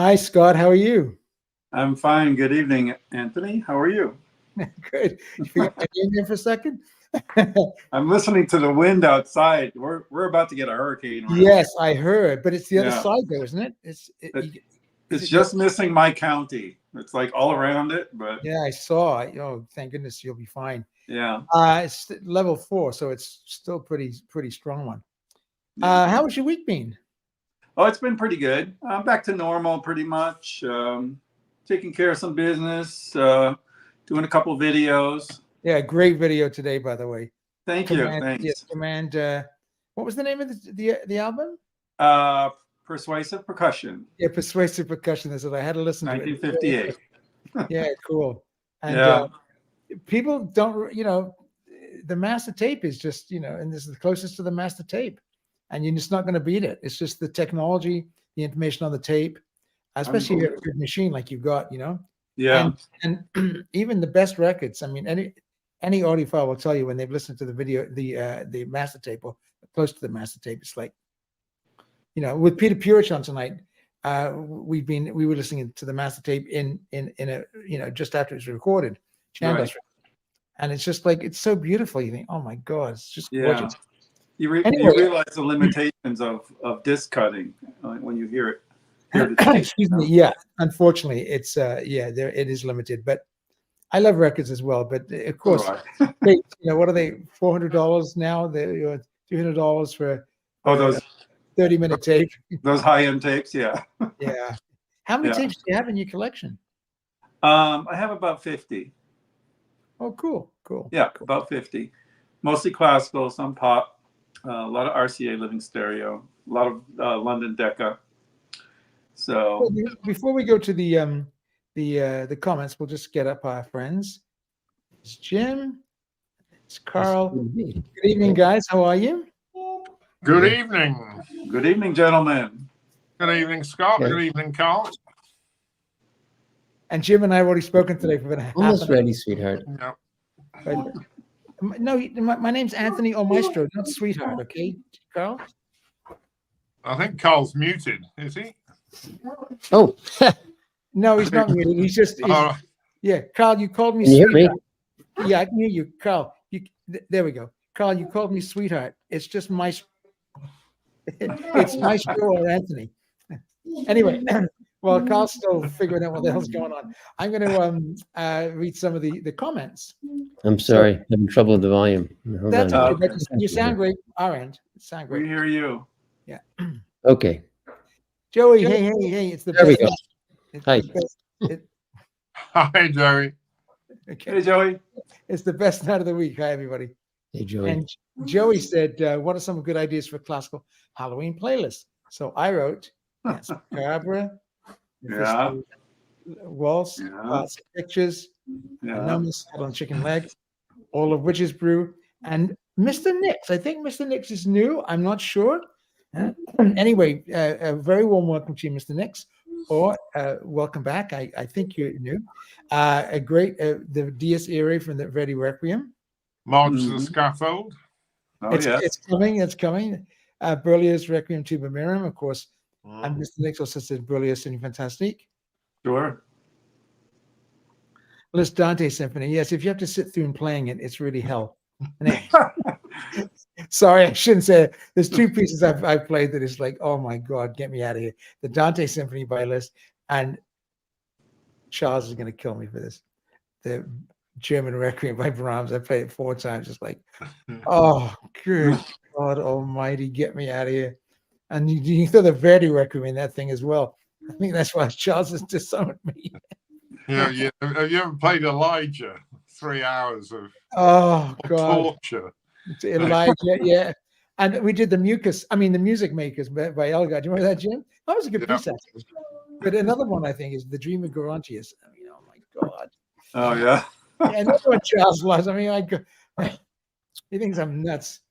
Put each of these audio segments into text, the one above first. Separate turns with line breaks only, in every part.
Hi, Scott. How are you?
I'm fine. Good evening, Anthony. How are you?
Good. You forget my name there for a second?
I'm listening to the wind outside. We're about to get a hurricane.
Yes, I heard, but it's the other
Yeah.
side, though, isn't it?
It's just missing my county. It's like all around it, but
Yeah, I saw. Oh, thank goodness you'll be fine.
yeah.
It's level 4, so it's still pretty strong one.
Yeah.
How was your week been?
Oh, it's been pretty good. I'm back to normal pretty much. Taking care of some business, doing a couple videos.
Yeah, great video today, by the way.
Thank you. Thanks.
Yes, Command. What was the name of the album?
Persuasive Percussion.
Yeah, Persuasive Percussion. That's what I had to listen to.
1958.
Yeah, cool. And
Yeah.
People don't, the master tape is just, and this is the closest to the master tape, and you're just not going to beat it. It's just the technology, the information on the tape, especially if you have a good machine like you've got,
Yeah.
And even the best records. I mean, any audiophile will tell you when they've listened to the video, the master tape or close to the master tape, it's like, with Peter Purich on tonight, we were listening to the master tape in a just after it was recorded,
Right.
and it's just like it's so beautiful. You think, oh my God, it's just gorgeous.
You
Anyway.
realize the limitations of disc cutting when you hear it.
Excuse me. Yeah, unfortunately, it's it is limited, but I love records as well. But of course, what are they? $400 now? They're $300 for
those
30-minute tape.
Those high-end tapes, yeah.
Yeah. How many tapes do you have in your collection?
I have about 50.
Oh, cool.
Yeah, about 50. Mostly classical, some pop, a lot of RCA living stereo, a lot of London Decca. So
before we go to the comments, we'll just get up our friends. It's Jim. It's Carl. Good evening, guys. How are you?
Good evening.
Good evening, gentlemen.
Good evening, Scott. Good evening, Carl.
And Jim and I have already spoken today for about half an hour.
Almost ready, sweetheart.
Yep.
No, my name's Anthony O Maestro, not sweetheart. Okay, Carl.
I think Carl's muted. Is he?
Oh,
No, he's not muted. He's just. Yeah, Carl, you called me.
can you hear me?
Yeah, I can hear you, Carl. There we go. Carl, you called me sweetheart. It's just it's Maestro or Anthony. Anyway, well, Carl's still figuring out what the hell's going on. I'm going to read some of the comments.
I'm sorry, having trouble with the volume. Hold
That's
on.
okay, but you sound great. Our end, sound
We
great.
hear you.
Yeah.
Okay.
Joey, hey, it's the
There we
best.
go.
It's
Hi.
the best.
Hi, Joey.
Okay.
Hey, Joey.
It's the best night of the week. Hi, everybody.
Hey, Joey.
And Joey said, what are some good ideas for classical Halloween playlists? So I wrote Dance Macabre,
Yeah.
Waltz,
Yeah.
Classic Pictures,
Yeah.
Anonymous, Head on Chicken Leg, All of Witches Brew, and Mr. Nix. I think Mr. Nix is new. I'm not sure. Anyway, a very warm welcome to you, Mr. Nix, or welcome back. I think you're new. A great, the Dies Irae from the Verdi Requiem.
March to the Scaffold.
Oh,
It's
yes.
coming. Berlioz's Requiem Tuba Miriam, of course.
Mm.
And Mr. Nix also said Berlioz Symphony Fantastique.
Sure.
Well, it's Dante Symphony. Yes, if you have to sit through and playing it, it's really hell. Sorry, I shouldn't say it. There's two pieces I've played that is like, oh my God, get me out of here. The Dante Symphony by Liszt, and Charles is going to kill me for this. The German Requiem by Brahms. I played it 4 times. It's like, oh, good God Almighty, get me out of here. And you throw the Verdi Requiem in that thing as well. I think that's why Charles has disowned me.
Yeah. Have you ever played Elijah? 3 hours of
God,
torture.
Elijah, yeah. And we did the Music Makers by Elgar. Do you remember that, Jim? That was a good piece, actually. But another one I think is The Dream of Gerontius. I mean, oh my God.
Oh, yeah.
And that's what Charles loves. I mean, he thinks I'm nuts.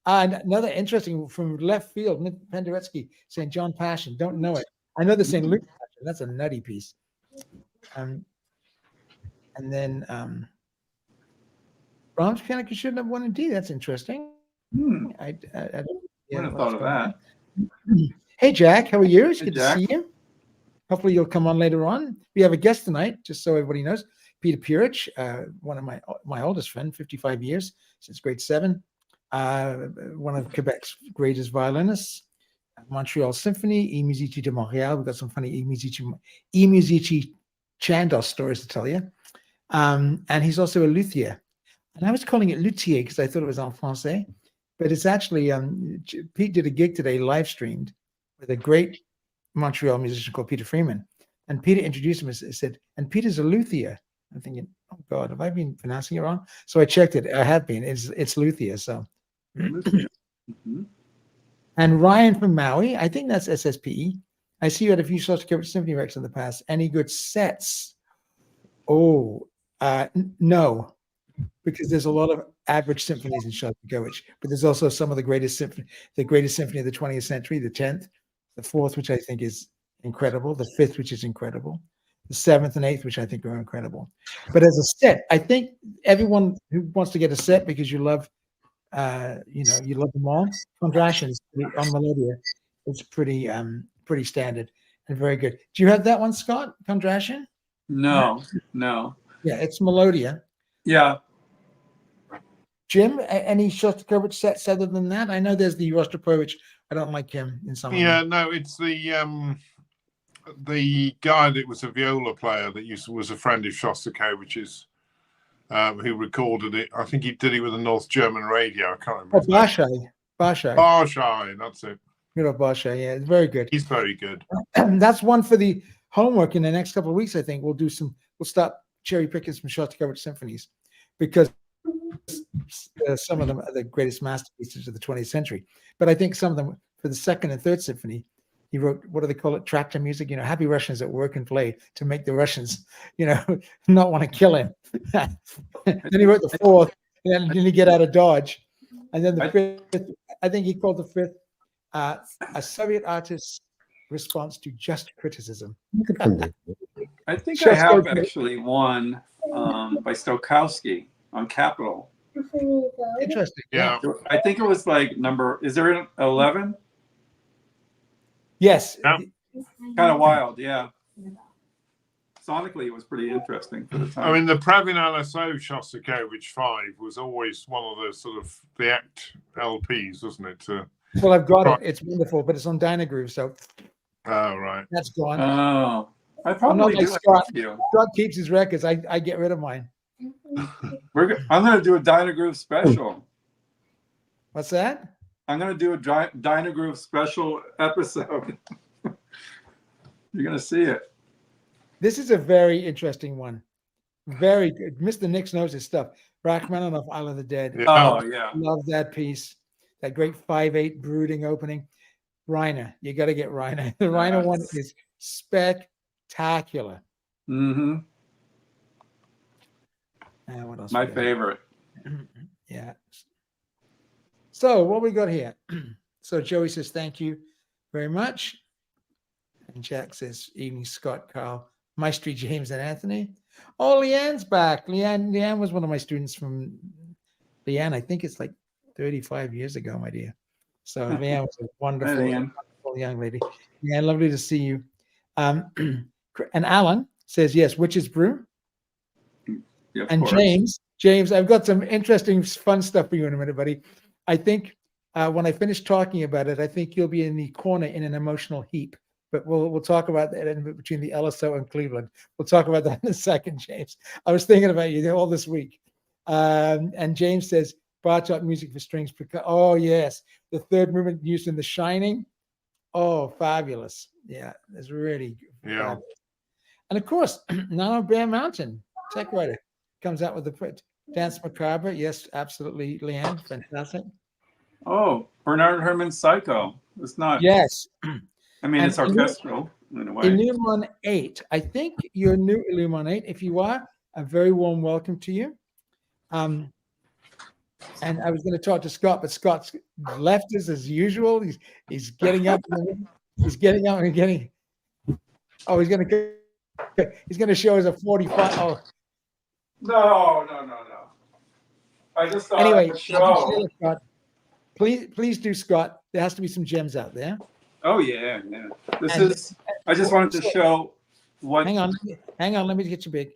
And another interesting from left field, Penderecki, St. John Passion. Don't know it. I know the St. Luke Passion. That's a nutty piece. And then Brahms Piano Concerto No. 1 in D. That's interesting. I
Wouldn't have thought of that.
Hey, Jack. How are you? It's
Hey,
good
Jack.
to see you. hopefully you'll come on later on. We have a guest tonight, just so everybody knows. Peter Purich, one of my oldest friend, 55 years since grade 7. One of Quebec's greatest violinists. Montreal Symphony, E Musici de Montréal. We've got some funny E Musici Chandos stories to tell you. And he's also a luthier. And I was calling it luthier because I thought it was en français, but it's actually, Pete did a gig today, live streamed, with a great Montreal musician called Peter Freeman. And Peter introduced him and said, and Peter's a luthier. I'm thinking, oh God, have I been pronouncing it wrong? So I checked it. I have been. It's luthier. So.
Mm-hmm.
And Ryan from Maui, I think that's SSPE. I see you had a few Shostakovich symphony records in the past. Any good sets? Oh, no, because there's a lot of average symphonies in Shostakovich, but there's also some of the greatest symphony of the 20th century, the 10th, the 4th, which I think is incredible, the 5th, which is incredible, the 7th and 8th, which I think are incredible. But as a set, I think everyone who wants to get a set because you love you love them all. Kondrashin is on Melodia. It's pretty standard and very good. Do you have that one, Scott? Kondrashin?
No.
Yeah, it's Melodia.
Yeah.
Jim, any Shostakovich sets other than that? I know there's the Rostropovich. I don't like him in some.
Yeah, no, it's the guy that was a viola player that was a friend of Shostakovich's. Who recorded it? I think he did it with a North German radio. I can't remember.
Oh, Barshai.
Barshai, that's it.
You know Barshai, yeah, it's very good.
He's very good.
That's one for the homework in the next couple of weeks. I think we'll start cherry picking some Shostakovich symphonies because some of them are the greatest masterpieces of the 20th century. But I think some of them for the 2nd and 3rd symphony, he wrote, what do they call it? Tractor music, happy Russians at work and play to make the Russians, not want to kill him. Then he wrote the 4th, and then he get out of Dodge. And then the 5th, I think he called the 5th a Soviet artist's response to just criticism.
I think I have actually one by Stokowski on Capitol.
Interesting.
Yeah.
I think it was like is there an 11?
Yes.
Yeah.
Kind of wild, yeah. Sonically, it was pretty interesting for the time.
I mean, the Pravin LSO Shostakovich 5 was always one of the sort of the act LPs, wasn't it?
Well, I've got it. It's wonderful, but it's on Dynagroove, so.
Oh, right.
That's gone.
Oh, I
I'm
probably
not like
do
Scott.
have you.
Scott keeps his records. I get rid of mine.
I'm going to do a Dynagroove special.
What's that?
I'm going to do a Dynagroove special episode. You're going to see it.
This is a very interesting one. Very good. Mr. Nix knows his stuff. Rachmaninoff, Isle of the Dead.
Yeah.
Oh, yeah.
Love that piece. That great 5/8 brooding opening. Reiner, you got to get Reiner. The Reiner one is spectacular.
Mm-hmm.
What else?
My favorite.
Yeah. So what we got here? So Joey says, thank you very much. And Jack says, evening, Scott, Carl, Maestri, James, and Anthony. Oh, Leanne's back. Leanne was one of my students from Leanne. I think it's like 35 years ago, my dear. So Leanne was a wonderful, wonderful young lady. Leanne, lovely to see you. And Alan says, yes, Witch's Brew.
Yeah,
and James, I've got some interesting, fun stuff for you in a minute, buddy. I think when I finish talking about it, I think you'll be in the corner in an emotional heap. But we'll talk about that in between the LSO and Cleveland. We'll talk about that in a second, James. I was thinking about you all this week. And James says, Bartok music for strings. Oh, yes. The 3rd movement used in The Shining. Oh, fabulous. Yeah, it's really
Yeah.
fabulous. And of course, Nano Bear Mountain, tech writer, comes out with the Dance Macabre. Yes, absolutely, Leanne. Fantastic.
Oh, Bernard Herrmann's Psycho. It's not.
Yes.
I mean, it's orchestral in a way.
Illumon 8. I think you're new, Illumon 8. If you are, a very warm welcome to you. And I was going to talk to Scott, but Scott's left us as usual. He's getting up. He's getting up and getting. Oh, he's going to show us a 45. Oh.
No. I just thought
Anyway,
the show.
Scott, please do, Scott. There has to be some gems out there.
Oh yeah, yeah. This
And-
is. I just wanted to show what.
Hang on. Let me get you big.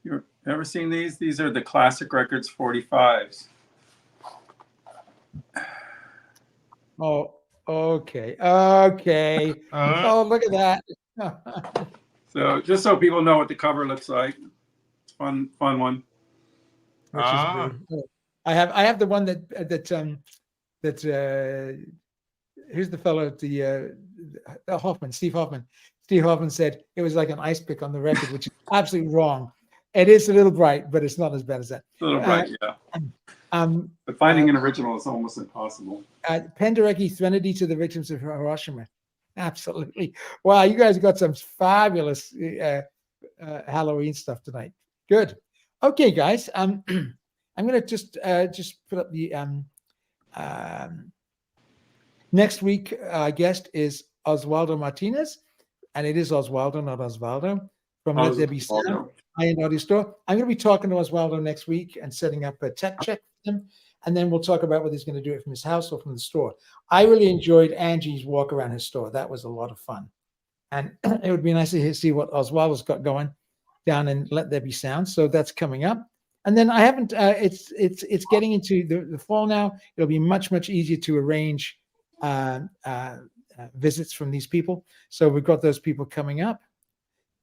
You ever seen these? These are the Classic Records 45s.
Oh, okay. Okay. Oh, look at that.
So just so people know what the cover looks like. It's fun one.
Which is good. I have the one who's the fellow at the Hoffman, Steve Hoffman. Steve Hoffman said it was like an ice pick on the record, which is absolutely wrong. It is a little bright, but it's not as bad as that.
A little bright, yeah. But finding an original is almost impossible.
Penderecki, Threnody to the Victims of Hiroshima. Absolutely. Wow, you guys got some fabulous Halloween stuff tonight. Good. Okay, guys. I'm going to just put up the next week. Guest is Oswaldo Martinez, and it is Oswaldo, not Osvaldo, from Let There Be Sound, high-end audio store. I'm going to be talking to Oswaldo next week and setting up a tech check with him, and then we'll talk about whether he's going to do it from his house or from the store. I really enjoyed Angie's walk around his store. That was a lot of fun, and it would be nice to see what Oswaldo's got going down in Let There Be Sound. So that's coming up. And then I haven't. It's getting into the fall now. It'll be much easier to arrange visits from these people. So we've got those people coming up,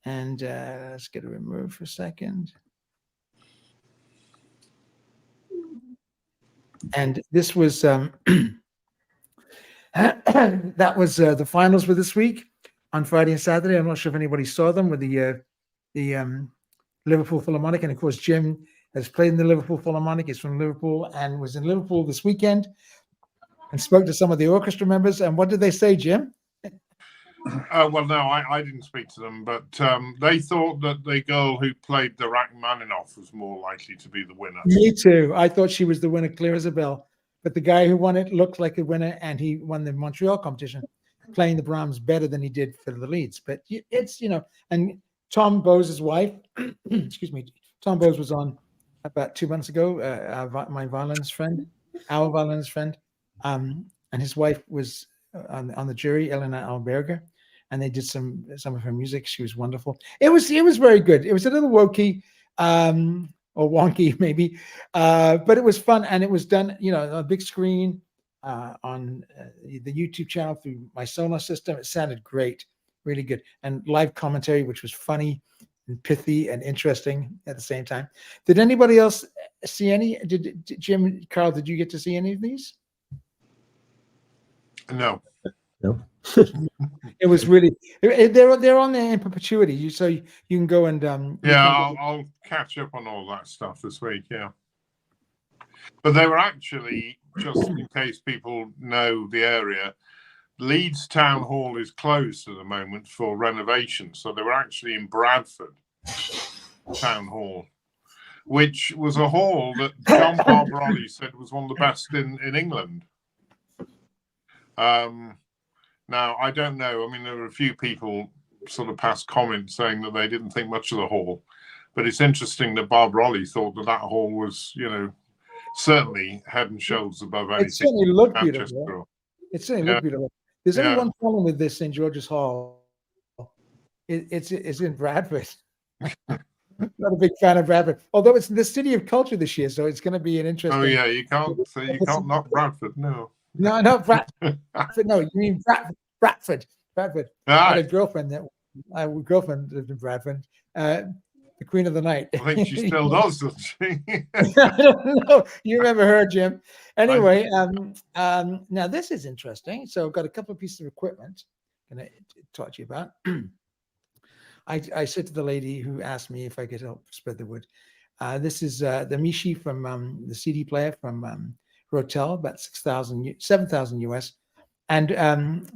and let's get it removed for a second. And this was that was the finals for this week on Friday and Saturday. I'm not sure if anybody saw them with the Liverpool Philharmonic, and of course Jim has played in the Liverpool Philharmonic. He's from Liverpool and was in Liverpool this weekend and spoke to some of the orchestra members. And what did they say, Jim?
Well, no, I didn't speak to them, but they thought that the girl who played the Rachmaninoff was more likely to be the winner.
Me too. I thought she was the winner, clear as a bell. But the guy who won it looked like a winner, and he won the Montreal competition, playing the Brahms better than he did for the Leeds. But it's, and Tom Bowe's wife, excuse me, Tom Bowes was on about 2 months ago, my violinist friend, our violinist friend, and his wife was on the jury, Elena Alberger, and they did some of her music. She was wonderful. It was very good. It was a little wokey, or wonky maybe, but it was fun, and it was done, on a big screen on the YouTube channel through my Sonos system. It sounded great, really good, and live commentary, which was funny and pithy and interesting at the same time. Did anybody else see any? Did Jim, Carl, did you get to see any of these?
No.
It was really, they're on there in perpetuity. So you can go and
I'll catch up on all that stuff this week. Yeah, but they were actually, just in case people know the area, Leeds Town Hall is closed at the moment for renovation. So they were actually in Bradford Town Hall, which was a hall that John Barbaroli said was one of the best in England. Now, I don't know. I mean, there were a few people sort of passed comments saying that they didn't think much of the hall. But it's interesting that Barbaroli thought that hall was, certainly head and shoulders above anything.
It certainly looked beautiful. Beautiful. There's only one problem with this St. George's Hall. It's in Bradford. Not a big fan of Bradford, although it's the city of culture this year, so it's going to be an interesting.
Oh yeah, you can't knock Bradford, no.
No, Bradford. No, you mean Bradford. I had a girlfriend girlfriend lived in Bradford. The Queen of the Night.
I think she still does, doesn't she?
I don't know. You remember her, Jim. Anyway, now this is interesting. So I've got a couple of pieces of equipment I'm going to talk to you about. I said to the lady who asked me if I could help spread the word. This is the Mishi from the CD player from Rotel, about 7,000 US. And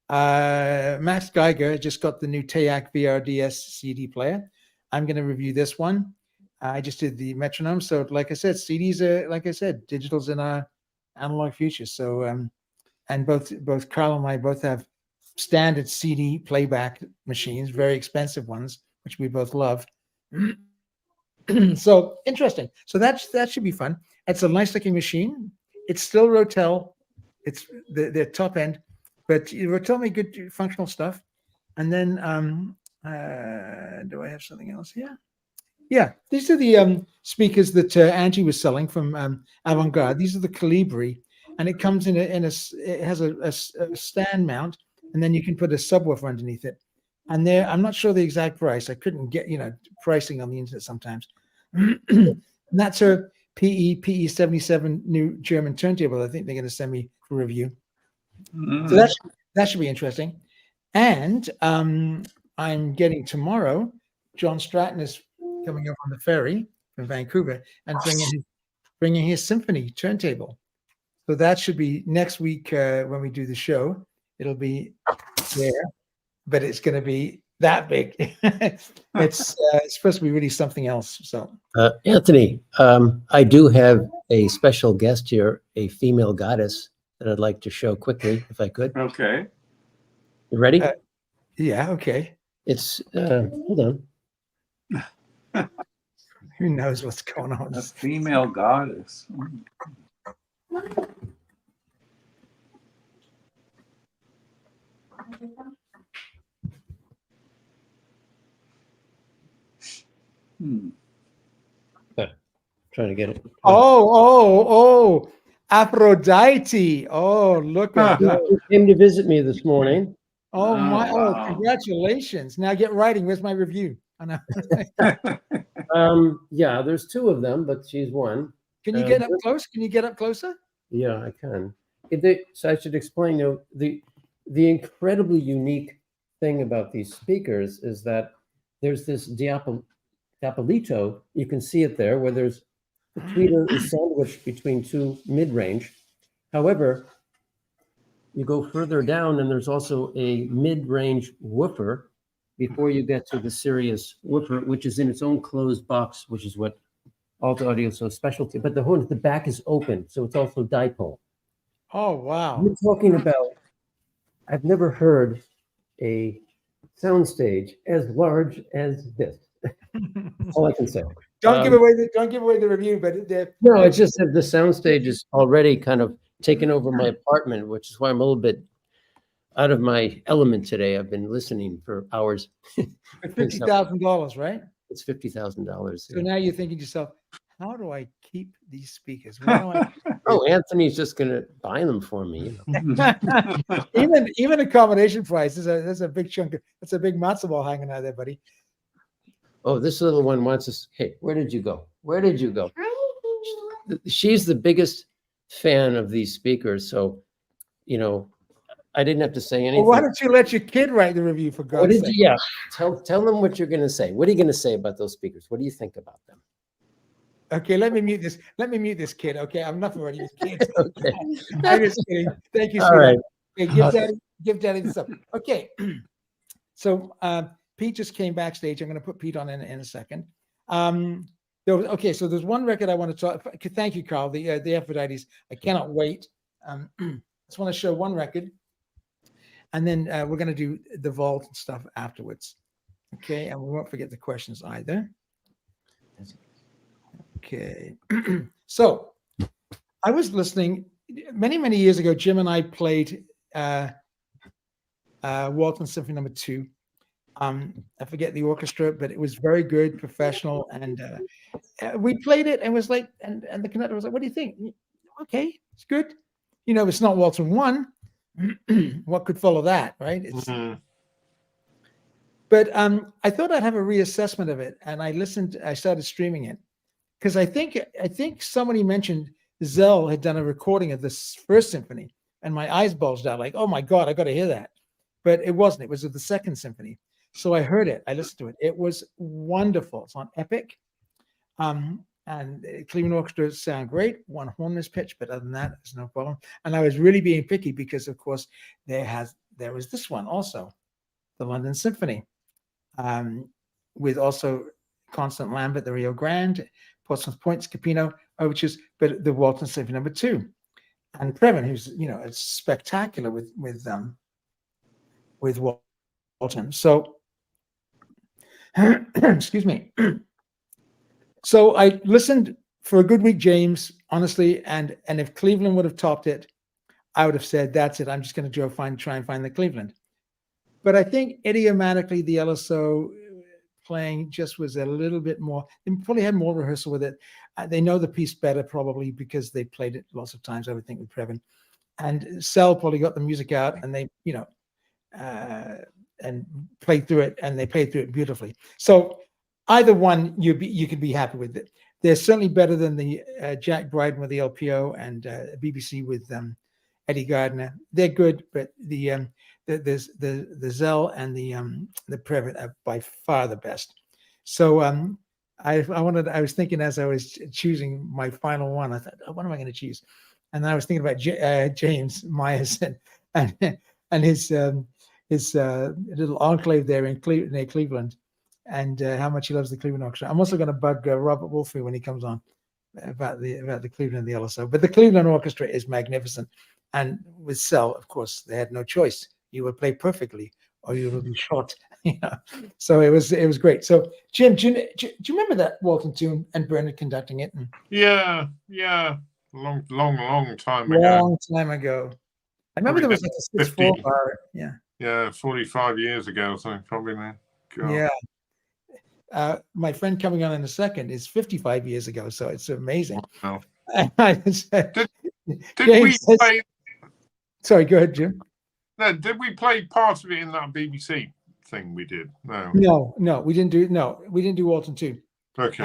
Max Geiger just got the new Teac VRDS CD player. I'm going to review this one. I just did the metronome. So like I said, CDs are, like I said, digital's in our analog future. So, and both Carl and I both have standard CD playback machines, very expensive ones, which we both love. So interesting. So that should be fun. It's a nice looking machine. It's still Rotel. It's the top end. but you were telling me good functional stuff. And then do I have something else here? Yeah, these are the speakers that Angie was selling from Avant-Garde. These are the Calibri, and it comes in it has a stand mount, and then you can put a subwoofer underneath it. And I'm not sure the exact price. I couldn't get pricing on the internet sometimes. And that's a PE 77 new German turntable. I think they're going to send me for review. So that should be interesting. And I'm getting tomorrow. John Stratton is coming up on the ferry from Vancouver and bringing his symphony turntable. So that should be next week when we do the show. It'll be there, but it's going to be that big. It's supposed to be really something else. So
Anthony, I do have a special guest here, a female goddess that I'd like to show quickly, if I could.
Okay.
You ready?
Yeah. Okay.
It's hold on.
Who knows what's going on?
A female goddess.
Trying to get it.
Oh, Aphrodite. Oh, look at that.
She came to visit me this morning.
Oh, my. Oh,
wow.
congratulations. Now get writing. Where's my review? I know.
Yeah, there's two of them, but she's one.
Can you get up close? Can you get up closer?
Yeah, I can. So I should explain, the incredibly unique thing about these speakers is that there's this diapolito. You can see it there, where there's the tweeter is sandwiched between two mid-range. However, you go further down, and there's also a mid-range woofer before you get to the serious woofer, which is in its own closed box, which is what Alta Audio is so specialty. But the back is open, so it's also dipole.
Oh, wow.
We're talking about, I've never heard a soundstage as large as this. All I can say.
Don't give away the review, but
No, it's just that the soundstage is already kind of taken over my apartment, which is why I'm a little bit out of my element today. I've been listening for hours.
$50,000, right?
It's $50,000.
So now you're thinking to yourself, how do I keep these speakers? Where do I
Oh, Anthony's just going to buy them for me.
even accommodation price there's a big chunk. That's a big matzo ball hanging out there, buddy.
Oh, this little one wants us. Hey, where did you go? Where did you go? She's the biggest fan of these speakers. So, I didn't have to say anything.
Well, why don't you let your kid write the review, for God's sake?
Yeah, tell them what you're going to say. What are you going to say about those speakers? What do you think about them?
Okay, let me mute this. Let me mute this kid. Okay, I'm not ready with kids.
Okay.
I'm just kidding. Thank you,
All
sweetheart.
right.
Okay, give daddy this up. Okay. So Pete just came backstage. I'm going to put Pete on in a second. So there's one record I want to talk. Thank you, Carl. The Aphrodites. I cannot wait. I just want to show one record, and then we're going to do the vault and stuff afterwards. Okay, and we won't forget the questions either. Okay, so I was listening many years ago. Jim and I played Walton Symphony No. 2. I forget the orchestra, but it was very good, professional, and we played it and was like, and the conductor was like, "What do you think?" Okay, it's good. It's not Walton 1. What could follow that, right? But I thought I'd have a reassessment of it, and I started streaming it. Because I think somebody mentioned Zell had done a recording of this first symphony, and my eyes bulged out like, oh my God, I got to hear that. But it wasn't. It was of the second symphony. So I heard it. I listened to it. It was wonderful. It's on Epic. And Cleveland Orchestra sound great. One horn is pitched, but other than that, there's no problem. And I was really being picky because, of course, there was this one also, the London Symphony, with also Constant Lambert, the Rio Grande, Portsmouth Point, Scapino overtures, but the Walton Symphony No. 2, and Previn, who's it's spectacular with Walton. So, excuse me. So I listened for a good week, James, honestly, and if Cleveland would have topped it, I would have said, that's it. I'm just going to try and find the Cleveland. But I think idiomatically, the LSO playing just was a little bit more. They probably had more rehearsal with it. They know the piece better probably because they played it lots of times, I would think, with Previn. And Cell probably got the music out, and they, and played through it, and they played through it beautifully. So either one, you could be happy with it. They're certainly better than the Jack Bryden with the LPO and BBC with Eddie Gardner. They're good, but the Zell and the Previn are by far the best. So I was thinking as I was choosing my final one, I thought, what am I going to choose? And then I was thinking about James Myers and his little enclave there in Cleveland, and how much he loves the Cleveland Orchestra. I'm also going to bug Robert Wolfe when he comes on about the Cleveland and the LSO. But the Cleveland Orchestra is magnificent, and with Cell, of course, they had no choice. You will play perfectly, or you will be shot. So it was great. So Jim, do you remember that Walton tune and Bernard conducting it?
Yeah. Long time ago.
Long time ago. I remember there was like a 6/4 bar. Yeah.
Yeah, 45 years ago, so probably now. God.
Yeah. My friend coming on in a second is 55 years ago, so it's amazing.
Wow.
Did
we play?
Sorry, go ahead, Jim.
No, did we play part of it in that BBC thing we did? No,
we didn't do Walton 2.
Okay.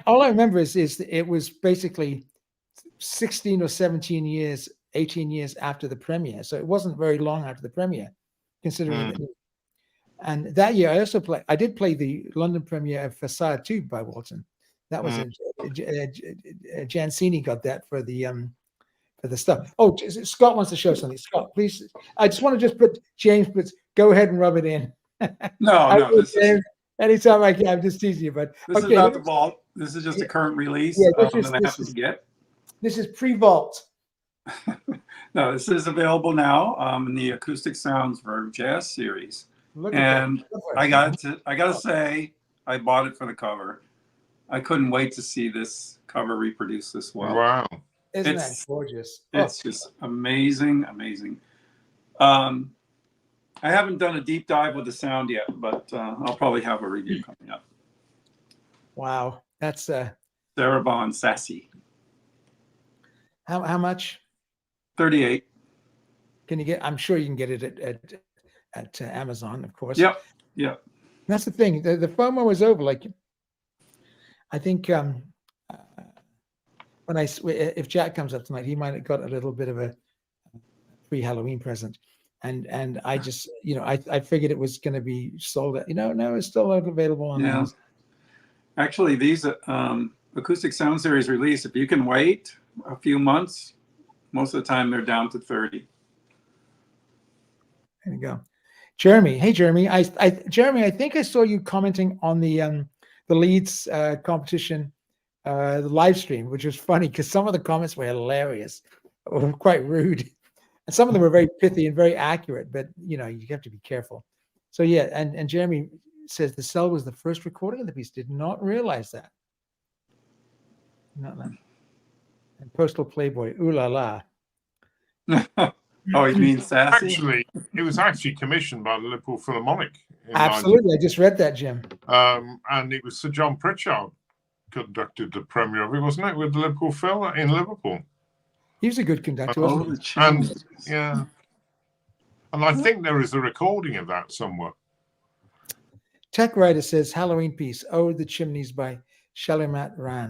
All I remember is it was basically 16 or 17 years, 18 years after the premiere. So it wasn't very long after the premiere, considering that. And that year I did play the London premiere of Facade 2 by Walton. That was Jansini got that for the stuff. Oh, Scott wants to show something. Scott, please. I just want to just put James, but go ahead and rub it in.
No,
anytime I can. I'm just teasing you, but
this is not the vault. This is just a current release. This
is pre-vault.
No, this is available now in the Acoustic Sounds for Jazz series. And I gotta say, I bought it for the cover. I couldn't wait to see this cover reproduced this well.
Wow.
Isn't that gorgeous?
It's just amazing. I haven't done a deep dive with the sound yet, but I'll probably have a review coming up.
Wow, that's
Sarabon Sassy.
How much?
38.
Can you get? I'm sure you can get it at Amazon, of course.
Yep.
That's the thing. The FOMO was over. Like, I think if Jack comes up tonight, he might have got a little bit of a pre-Halloween present. And I just, I figured it was going to be sold out. No, it's still available on Amazon.
Actually, these Acoustic Sound Series release, if you can wait a few months, most of the time they're down to 30.
There you go. Jeremy. Hey, Jeremy. Jeremy, I think I saw you commenting on the Leeds competition, the live stream, which was funny because some of the comments were hilarious, or quite rude. And some of them were very pithy and very accurate, but you have to be careful. So yeah, and Jeremy says the Cell was the first recording of the piece. Did not realize that. Not that. And Postal Playboy, ooh la la.
Oh, you mean Sassy?
Actually, it was actually commissioned by the Liverpool Philharmonic.
Absolutely, I just read that, Jim.
And it was Sir John Pritchard conducted the premiere of it, wasn't it, with the Liverpool Phil in Liverpool?
He was a good conductor, wasn't he?
And I think there is a recording of that somewhere.
Tech Writer says Halloween piece, "Oh, the Chimneys" by Shalamat Ran.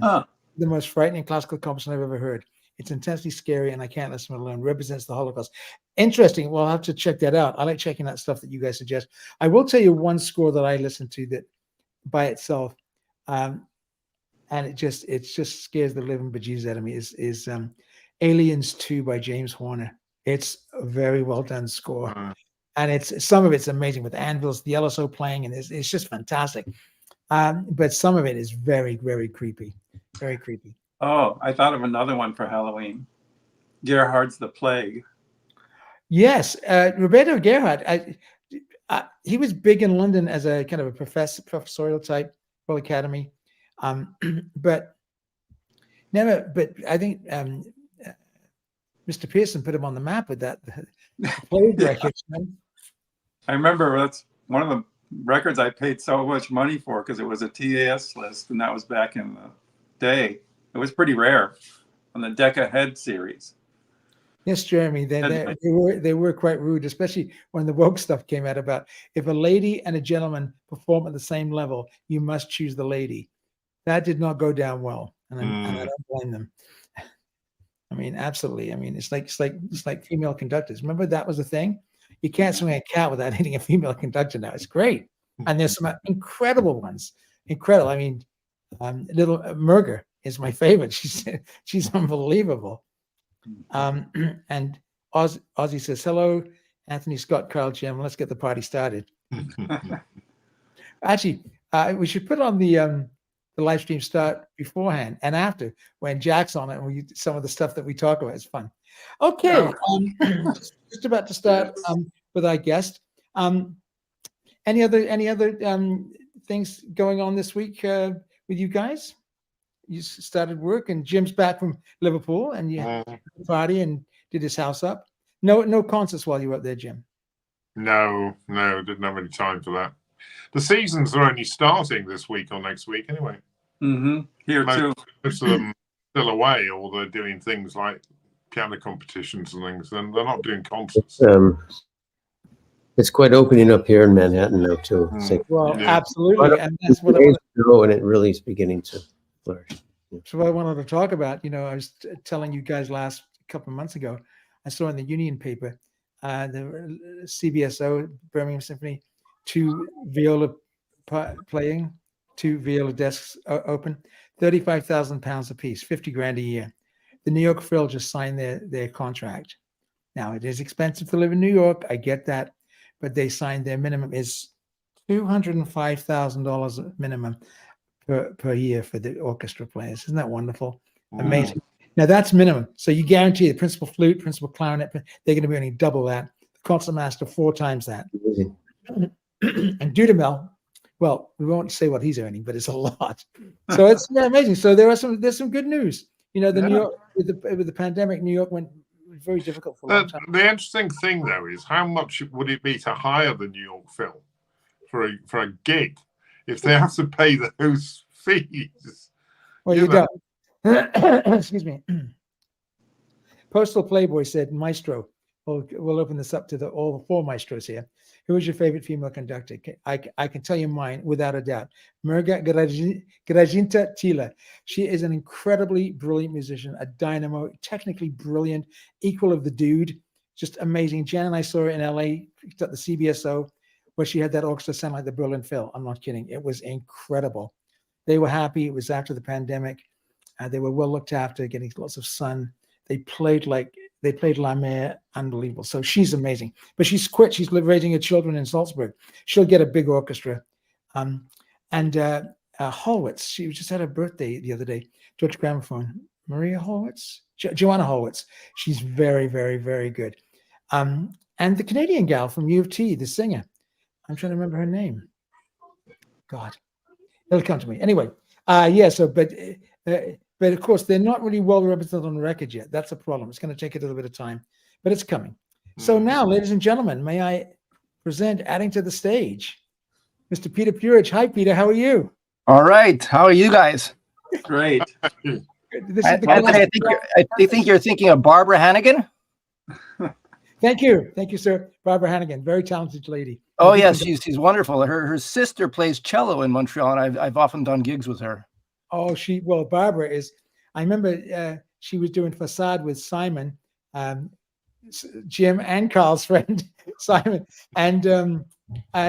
The most frightening classical composition I've ever heard. It's intensely scary, and I can't listen alone. Represents the Holocaust. Interesting. Well, I'll have to check that out. I like checking out stuff that you guys suggest. I will tell you one score that I listened to that by itself, and it just scares the living bejesus out of me. Is Aliens 2 by James Horner. It's a very well done score. And some of it's amazing with anvils, the LSO playing, and it's just fantastic. But some of it is very, very creepy. Very creepy.
Oh, I thought of another one for Halloween. Gerhard's The Plague.
Yes, Roberto Gerhard. He was big in London as a kind of a professorial type, Royal Academy, but never. But I think Mr. Pearson put him on the map with that Plague record.
I remember that's one of the records I paid so much money for because it was a TAS list, and that was back in the day. It was pretty rare on the Decca Head series.
Yes, Jeremy, they were quite rude, especially when the woke stuff came out about if a lady and a gentleman perform at the same level, you must choose the lady. That did not go down well, and I don't blame them. I mean, absolutely. I mean, it's like female conductors. Remember that was the thing? You can't swing a cat without hitting a female conductor now. It's great, and there's some incredible ones. Incredible. I mean, little Murger is my favorite. She's unbelievable. And Ozzy says, hello, Anthony, Scott, Carl, Jim. Let's get the party started. Actually, we should put on the live stream start beforehand and after when Jack's on it. And some of the stuff that we talk about is fun. Okay, just about to start with our guest. Any other things going on this week with you guys? You started work, and Jim's back from Liverpool, and you had a party and did his house up. No concerts while you were up there, Jim.
No, didn't have any time for that. The seasons are only starting this week or next week, anyway.
Here too.
Most of them still away, or they're doing things like piano competitions and things. And they're not doing concerts.
It's quite opening up here in Manhattan now too.
Well, absolutely, and that's what
and it really is beginning to flourish.
So what I wanted to talk about, I was telling you guys a couple of months ago, I saw in the Union paper, the CBSO, Birmingham Symphony, 2 viola playing, 2 viola desks open, £35,000 a piece, 50 grand a year. The New York Phil just signed their contract. Now it is expensive to live in New York, I get that, but they signed their minimum is $205,000 minimum per year for the orchestra players. Isn't that wonderful? Amazing. Now that's minimum. So you guarantee the principal flute, principal clarinet, they're going to be earning double that. The concertmaster 4 times that. And Dudamel, well, we won't say what he's earning, but it's a lot. So it's amazing. So there's some good news. New York with the pandemic, New York went very difficult for a long time.
The interesting thing though is how much would it be to hire the New York Phil for a gig if they have to pay those fees?
Well, you don't. Excuse me. Postal Playboy said, Maestro. We'll open this up to all the 4 maestros here. Who is your favorite female conductor? I can tell you mine without a doubt. Murga Grazinta Tila. She is an incredibly brilliant musician, a dynamo, technically brilliant, equal of the dude. Just amazing. Jan and I saw her in LA at the CBSO, where she had that orchestra sound like the Berlin Phil. I'm not kidding. It was incredible. They were happy. It was after the pandemic. They were well looked after, getting lots of sun. They played La Mer, unbelievable. So she's amazing. But she's quit. She's raising her children in Salzburg. She'll get a big orchestra. And Holwitz, she just had her birthday the other day. Deutsche Grammophon. Maria Holwitz? Joanna Holwitz. She's very, very, very good. And the Canadian gal from U of T, the singer. I'm trying to remember her name. God. It'll come to me. Anyway, but of course, they're not really well represented on the record yet. That's a problem. It's going to take a little bit of time, but it's coming. So now, ladies and gentlemen, may I present, adding to the stage, Mr. Peter Purich. Hi, Peter. How are you?
All right. How are you guys?
Great.
I think you're thinking of Barbara Hannigan.
Thank you, sir. Barbara Hannigan, very talented lady.
Oh yes, she's wonderful. Her sister plays cello in Montreal, and I've often done gigs with her.
Oh, Barbara is, I remember she was doing Facade with Simon, Jim and Carl's friend, Simon. And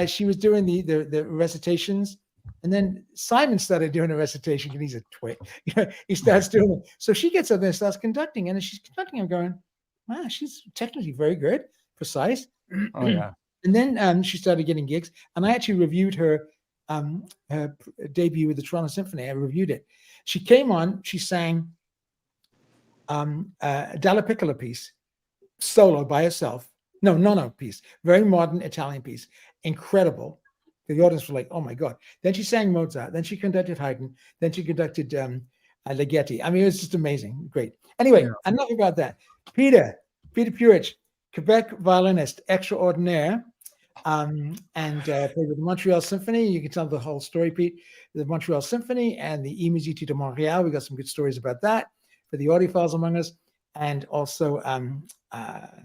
she was doing the recitations. And then Simon started doing a recitation, and he's a twit. He starts doing it. So she gets up there and starts conducting. And as she's conducting, I'm going, wow, she's technically very good, precise.
Oh, yeah.
And then she started getting gigs. And I actually reviewed her debut with the Toronto Symphony. I reviewed it. She came on, she sang a Dalla Piccola piece, solo by herself. No piece. Very modern Italian piece. Incredible. The audience was like, oh my God. Then she sang Mozart. Then she conducted Haydn. Then she conducted Ligeti. I mean, it was just amazing. Great. Anyway,
Yeah.
enough about that. Peter Purich, Quebec violinist extraordinaire, and played with the Montreal Symphony. You can tell the whole story, Pete. The Montreal Symphony and the Musette de Montréal. We got some good stories about that for the audiophiles among us. And also, I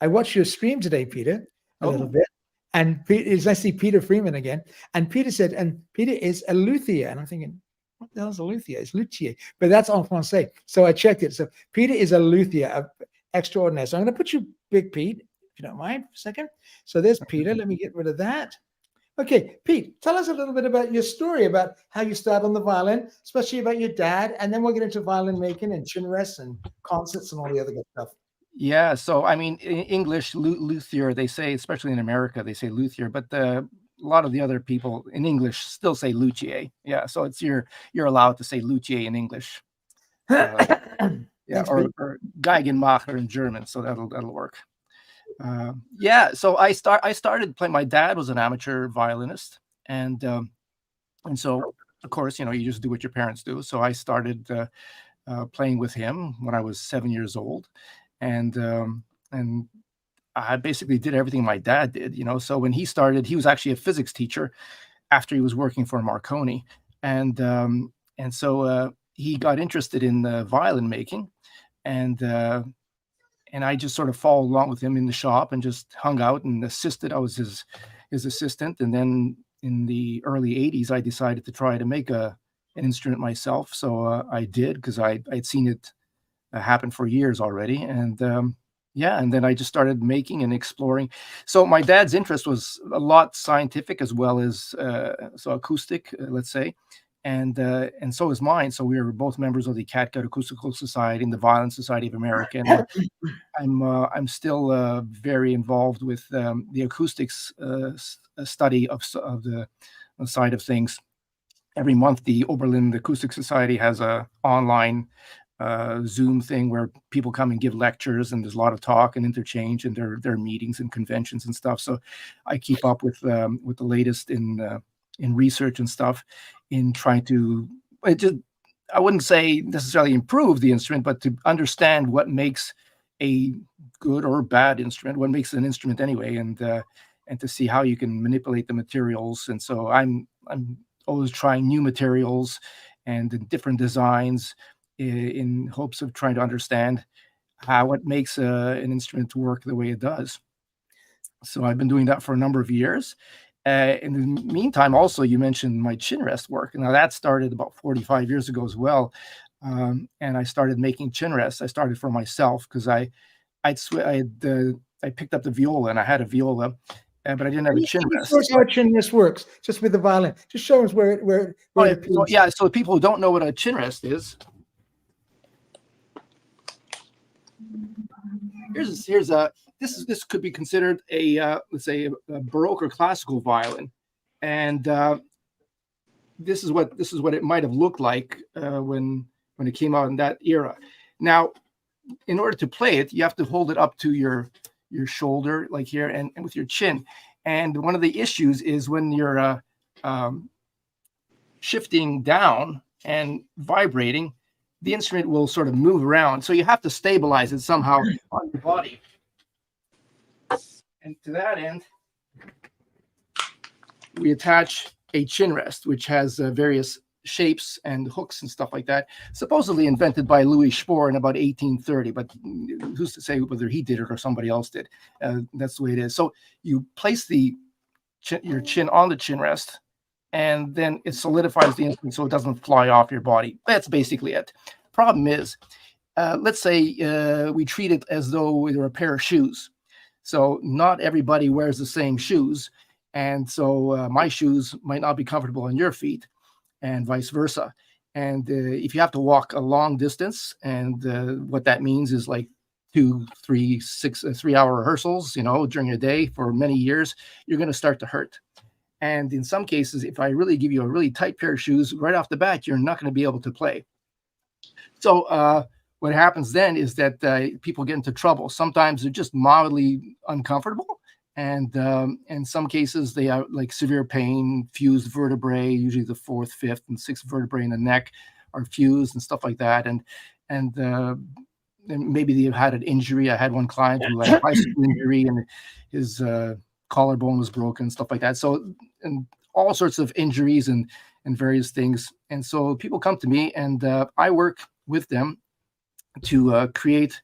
watched your stream today, Peter, a little bit. And it's nice to see Peter Freeman again. And Peter said, and Peter is a luthier. And I'm thinking, what the hell is a luthier? It's luthier, but that's en français. So I checked it. So Peter is a luthier, extraordinaire. So I'm going to put you, Big Pete, if you don't mind, for a second. So there's Peter. Let me get rid of that. Okay, Pete, tell us a little bit about your story, about how you started on the violin, especially about your dad, and then we'll get into violin making and chin rests and concerts and all the other good stuff.
Yeah, so I mean, in English, luthier, they say, especially in America, they say luthier, but a lot of the other people in English still say luthier. Yeah, so it's you're allowed to say luthier in English. Yeah,
Thanks,
or Geigenmacher in German, so that'll work. Yeah, so I started playing. My dad was an amateur violinist, and so of course, you just do what your parents do. So I started playing with him when I was 7 years old, and I basically did everything my dad did. So when he started, he was actually a physics teacher after he was working for Marconi, and so he got interested in violin making, and I just sort of followed along with him in the shop and just hung out and assisted. I was his assistant. And then in the early 80s, I decided to try to make an instrument myself. So I did, because I'd seen it happen for years already. And and then I just started making and exploring. So my dad's interest was a lot scientific as well as so acoustic, let's say. And so is mine. So we were both members of the Catgut Acoustical Society and the Violin Society of America. And I'm still very involved with the acoustics study of the side of things. Every month, the Oberlin Acoustic Society has a online Zoom thing where people come and give lectures, and there's a lot of talk and interchange, and their meetings and conventions and stuff. So I keep up with the latest in research and stuff, in trying to, I wouldn't say necessarily improve the instrument, but to understand what makes a good or bad instrument, what makes an instrument anyway, and to see how you can manipulate the materials. And so I'm always trying new materials and different designs in hopes of trying to understand what makes an instrument work the way it does. So I've been doing that for a number of years. In the meantime, also, you mentioned my chin rest work. Now that started about 45 years ago as well. And I started making chin rests. I started for myself because I picked up the viola, and I had a viola, but I didn't have a chin rest.
Show us how a chin rest works, just with the violin. Just show us where
So people who don't know what a chin rest is, this could be considered a let's say a Baroque or classical violin, and this is what it might have looked like when it came out in that era. Now, in order to play it, you have to hold it up to your shoulder, like here, and with your chin. And one of the issues is when you're shifting down and vibrating, the instrument will sort of move around. So you have to stabilize it somehow on your body. And to that end, we attach a chin rest, which has various shapes and hooks and stuff like that, supposedly invented by Louis Spohr in about 1830, but who's to say whether he did it or somebody else did? That's the way it is. So you place your chin on the chin rest, and then it solidifies the instrument so it doesn't fly off your body. That's basically it. Problem is, let's say we treat it as though they were a pair of shoes. So not everybody wears the same shoes. And so my shoes might not be comfortable on your feet, and vice versa. And if you have to walk a long distance, and what that means is like 2, 3, 6, 3-hour rehearsals, during a day for many years, you're going to start to hurt. And in some cases, if I really give you a really tight pair of shoes right off the bat, you're not going to be able to play. So what happens then is that people get into trouble. Sometimes they're just mildly uncomfortable, And in some cases, they have like severe pain, fused vertebrae, usually the fourth, fifth, and sixth vertebrae in the neck are fused and stuff like that. And maybe they've had an injury. I had one client who had a bicycle injury and his collarbone was broken, stuff like that. So, and all sorts of injuries and various things. And so people come to me, and I work with them to create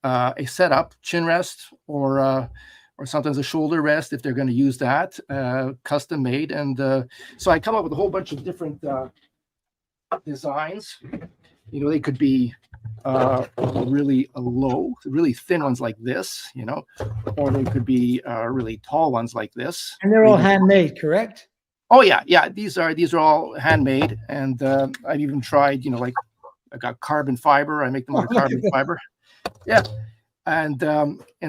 a setup, chin rest, or sometimes a shoulder rest if they're going to use that, custom made. And so I come up with a whole bunch of different designs. You know, they could be really low, really thin ones like this, you know, or they could be really tall ones like this.
And they're all handmade, correct?
Oh yeah, yeah. These are all handmade, and I've even tried, you know, like I got carbon fiber. I make them out of carbon fiber. Yeah. And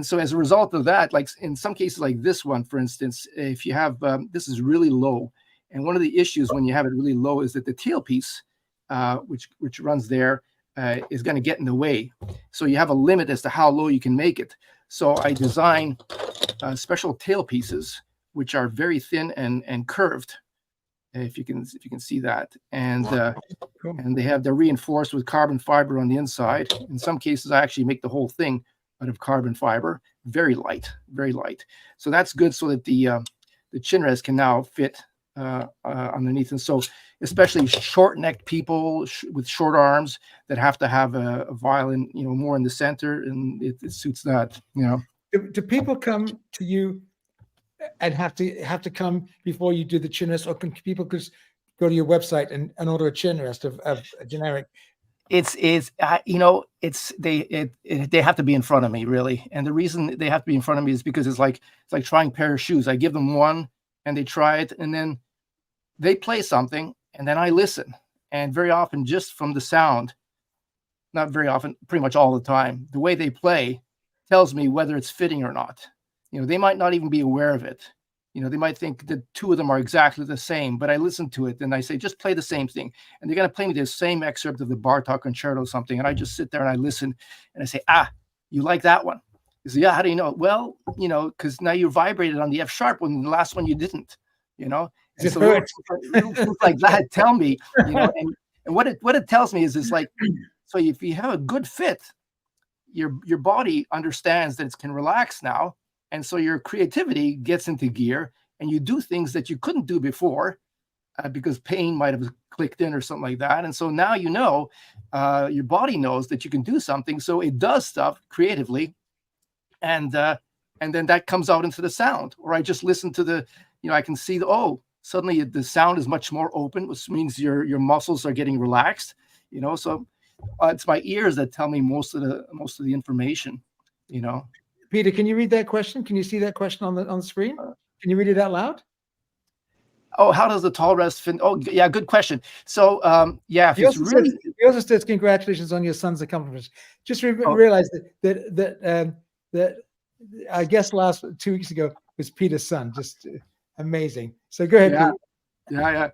so as a result of that, like in some cases like this one, for instance, if you have, this is really low. And one of the issues when you have it really low is that the tailpiece, which runs there, is going to get in the way. So you have a limit as to how low you can make it. So I design special tailpieces, which are very thin and curved. If you can see that, and they're reinforced with carbon fiber on the inside. In some cases, I actually make the whole thing out of carbon fiber, very light. So that's good, so that the chin rest can now fit underneath. And so, especially short-necked people with short arms that have to have a violin, you know, more in the center, and it suits that. You know,
do people come to you and have to come before you do the chin rest, or can people just go to your website and order a chin rest of a generic?
It's you know, they have to be in front of me, really. And the reason they have to be in front of me is because it's like trying a pair of shoes. I give them one and they try it, and then they play something, and then I listen. And very often, just from the sound, not very often, pretty much all the time, the way they play tells me whether it's fitting or not. You know, they might not even be aware of it. You know, they might think that two of them are exactly the same, but I listen to it and I say, just play the same thing. And they're going to play me the same excerpt of the Bartok concerto or something. And I just sit there and I listen and I say, you like that one? He says, yeah, how do you know? Well, you know, because now you vibrated on the F sharp when the last one you didn't, you know? And so little things like that tell me, you know, and what it tells me is it's like, so if you have a good fit, your body understands that it can relax now. And so your creativity gets into gear, and you do things that you couldn't do before because pain might have clicked in or something like that. And so now, you know, your body knows that you can do something. So it does stuff creatively. And then that comes out into the sound. Or I just listen to the, you know, I can see suddenly the sound is much more open, which means your muscles are getting relaxed, you know. So it's my ears that tell me most of the information, you know.
Peter, can you read that question? Can you see that question on the screen? Can you read it out loud?
Oh, how does the tall rest fit? Oh, yeah, good question. So, yeah, if it's really...
He also says, congratulations on your son's accomplishments. Just realize that I guess last 2 weeks ago was Peter's son. Just amazing. So go ahead,
Peter.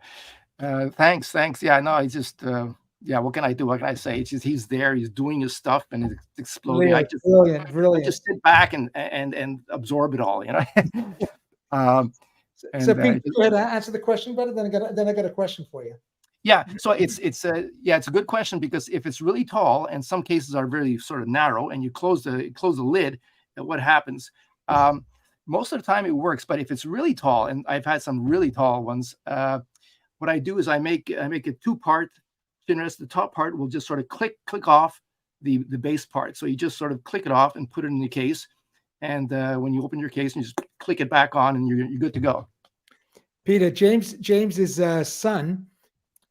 Yeah. Thanks. Yeah, no, I just... what can I do? What can I say? It's just he's there, he's doing his stuff, and it's exploding.
Brilliant.
I just sit back and absorb it all, you know.
So Pete, go ahead, answer the question better. Then I got a question for you.
Yeah, so it's a good question, because if it's really tall, and some cases are really sort of narrow, and you close the lid, what happens? Most of the time it works, but if it's really tall, and I've had some really tall ones, what I do is I make a two-part chin rest. The top part will just sort of click off the base part. So you just sort of click it off and put it in the case. And when you open your case, you just click it back on, and you're good to go.
Peter, James's son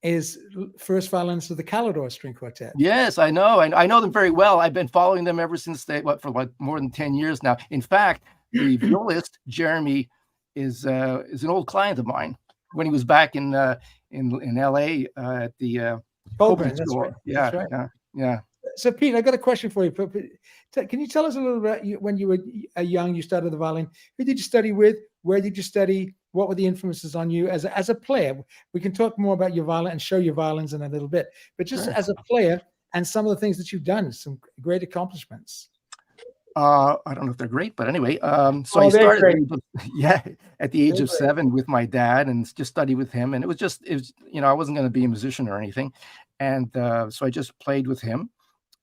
is first violinist of the Calidor String Quartet.
Yes, I know. I know them very well. I've been following them ever since for more than 10 years now. In fact, the violist Jeremy is an old client of mine when he was back in LA at the
Colburn,
store.
That's right.
Yeah.
So, Pete, I got a question for you. Can you tell us a little bit, when you were young, you started the violin? Who did you study with? Where did you study? What were the influences on you as a player? We can talk more about your violin and show your violins in a little bit, but just as a player and some of the things that you've done, some great accomplishments.
I don't know if they're great, but anyway, so
Oh,
I
they're
started,
great.
yeah, at the age
They're
of
great.
7 with my dad and just studied with him. And it was, I wasn't going to be a musician or anything. And so I just played with him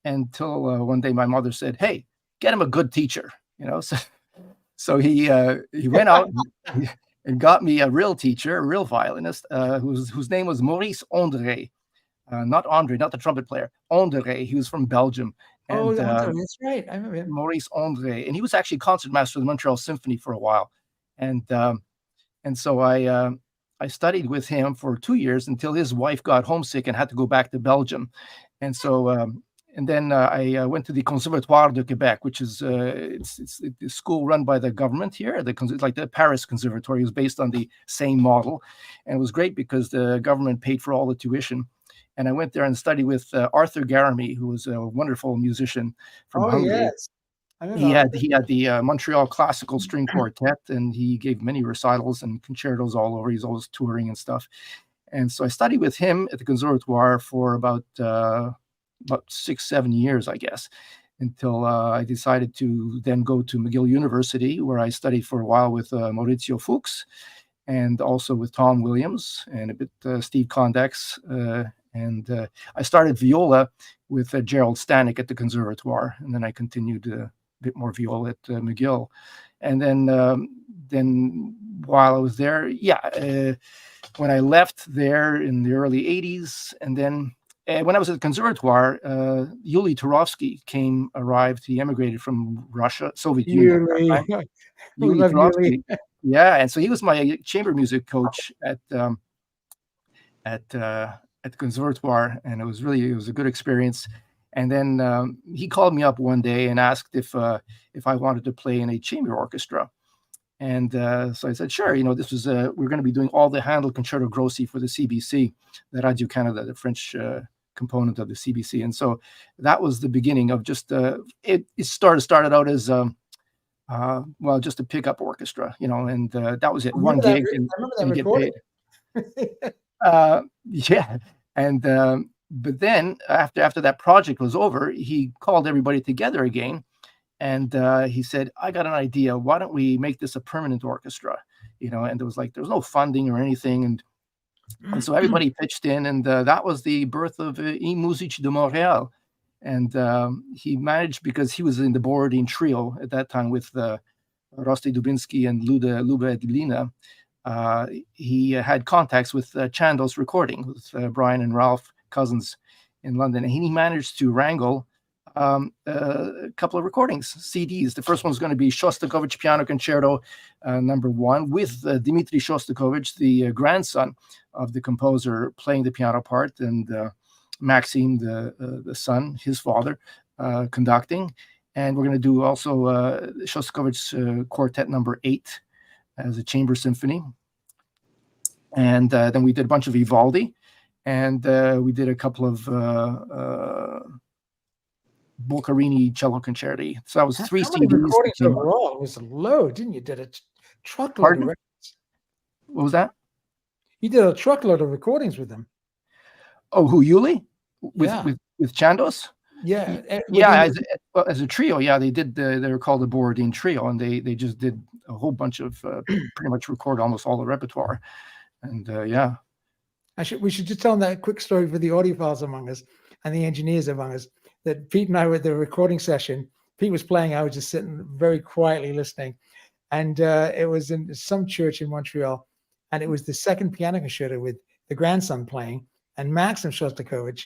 until one day my mother said, "Hey, get him a good teacher," So he went out and got me a real teacher, a real violinist, whose name was Maurice André. Not Andre, not the trumpet player. Andre. He was from Belgium.
Oh,
And
that's right. I remember him.
Maurice Andre, and he was actually concertmaster of the Montreal Symphony for a while. And so I studied with him for 2 years until his wife got homesick and had to go back to Belgium. And so and then I went to the Conservatoire de Quebec, which is it's a school run by the government here. It's like the Paris Conservatory. It was based on the same model, and it was great because the government paid for all the tuition. And I went there and studied with Arthur Garamy, who was a wonderful musician from Hungary.
Yes.
He had the Montreal Classical String Quartet, and he gave many recitals and concertos all over. He's always touring and stuff. And so I studied with him at the Conservatoire for about 6-7 years, I guess, until I decided to then go to McGill University, where I studied for a while with Maurizio Fuchs, and also with Tom Williams and a bit Steve Condex. And I started viola with Gerald Stanek at the Conservatoire, and then I continued a bit more viola at McGill. And then while I was there, when I left there in the early 80s, and then when I was at the Conservatoire, Yuli Turovsky arrived. He emigrated from Russia, Soviet Union.
Yuli
Turovsky. Yeah, and so he was my chamber music coach at the Conservatoire, and it was a good experience. And then he called me up one day and asked if I wanted to play in a chamber orchestra. And so I said, sure. This was we're going to be doing all the Handel Concerto Grossi for the CBC, the Radio Canada, the French component of the CBC. And so that was the beginning of just it started out as just a pickup orchestra, and that was it. One gig, and get paid. Yeah, and but then after that project was over, he called everybody together again, and he said, "I got an idea. Why don't we make this a permanent orchestra?" And there was no funding or anything, and so everybody pitched in, and that was the birth of I Musici de Montréal. And he managed, because he was in the Borodin trio at that time with Rosti Dubinsky and Luba Edlina. He had contacts with Chandos Recording, with Brian and Ralph Cousins in London, and he managed to wrangle a couple of recordings, CDs. The first one was going to be Shostakovich Piano Concerto #1 with Dmitri Shostakovich, the grandson of the composer, playing the piano part, and Maxim, the son, his father, conducting. And we're going to do also Shostakovich's Quartet #8 as a chamber symphony. And then we did a bunch of Vivaldi, and we did a couple of Boccherini cello concerti. So that was 3
How many
CDs.
recordings overall? It was a load, didn't you? Did a truckload of records.
What was that?
You did a truckload of recordings with them.
Oh, who, Yuli? With Chandos?
Yeah.
As a trio, they did. They were called the Borodin Trio, and they just did a whole bunch of pretty much record almost all the repertoire. And
we should just tell them that quick story for the audiophiles among us and the engineers among us, that Pete and I were at the recording session. Pete was playing. I was just sitting very quietly listening. And it was in some church in Montreal. And it was the second piano concerto with the grandson playing, and Maxim Shostakovich,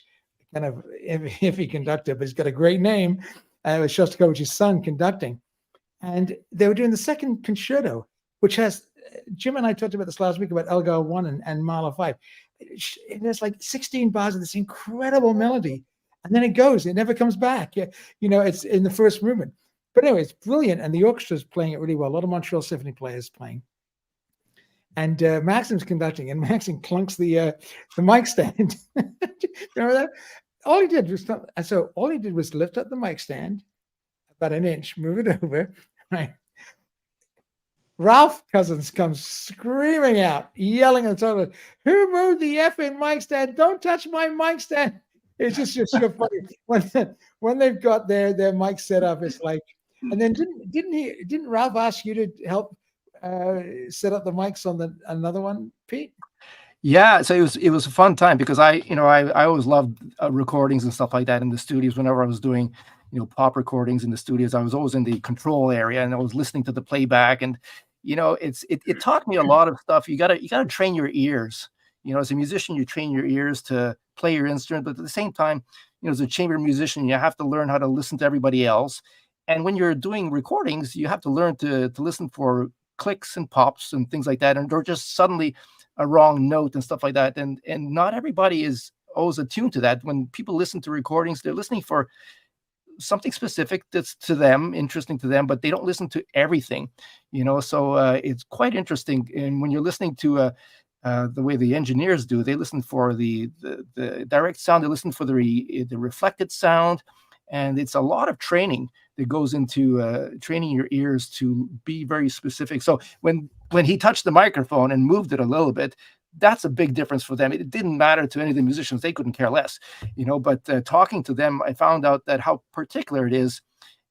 kind of iffy conductor, but he's got a great name. It was Shostakovich's son conducting. And they were doing the second concerto, which has, Jim and I talked about this last week about Elgar 1 and Mahler 5. There's like 16 bars of this incredible melody. And then it never comes back. It's in the first movement. But anyway, it's brilliant. And the orchestra's playing it really well. A lot of Montreal Symphony players playing. And Maxim's conducting, and Maxim clunks the mic stand. Remember that? All he did was lift up the mic stand about an inch, move it over, right? Ralph Cousins comes screaming out, yelling at the top, "Who moved the effing mic stand? Don't touch my mic stand!" It's just so funny when they've got their mic set up. It's like And then didn't Ralph ask you to help set up the mics on another one, Pete?
Yeah, so it was a fun time because I always loved recordings and stuff like that in the studios. Whenever I was doing pop recordings in the studios, I was always in the control area and I was listening to the playback, and it taught me a lot of stuff. You gotta train your ears. As a musician, you train your ears to play your instrument, but at the same time, as a chamber musician, you have to learn how to listen to everybody else. And when you're doing recordings, you have to learn to listen for clicks and pops and things like that, and or just suddenly a wrong note and stuff like that. And not everybody is always attuned to that. When people listen to recordings, they're listening for something specific that's to them, interesting to them, but they don't listen to everything, so it's quite interesting. And when you're listening to the way the engineers do, they listen for the direct sound, they listen for the reflected sound, and it's a lot of training that goes into training your ears to be very specific. So when he touched the microphone and moved it a little bit, that's a big difference for them. It didn't matter to any of the musicians; they couldn't care less, But talking to them, I found out that how particular it is,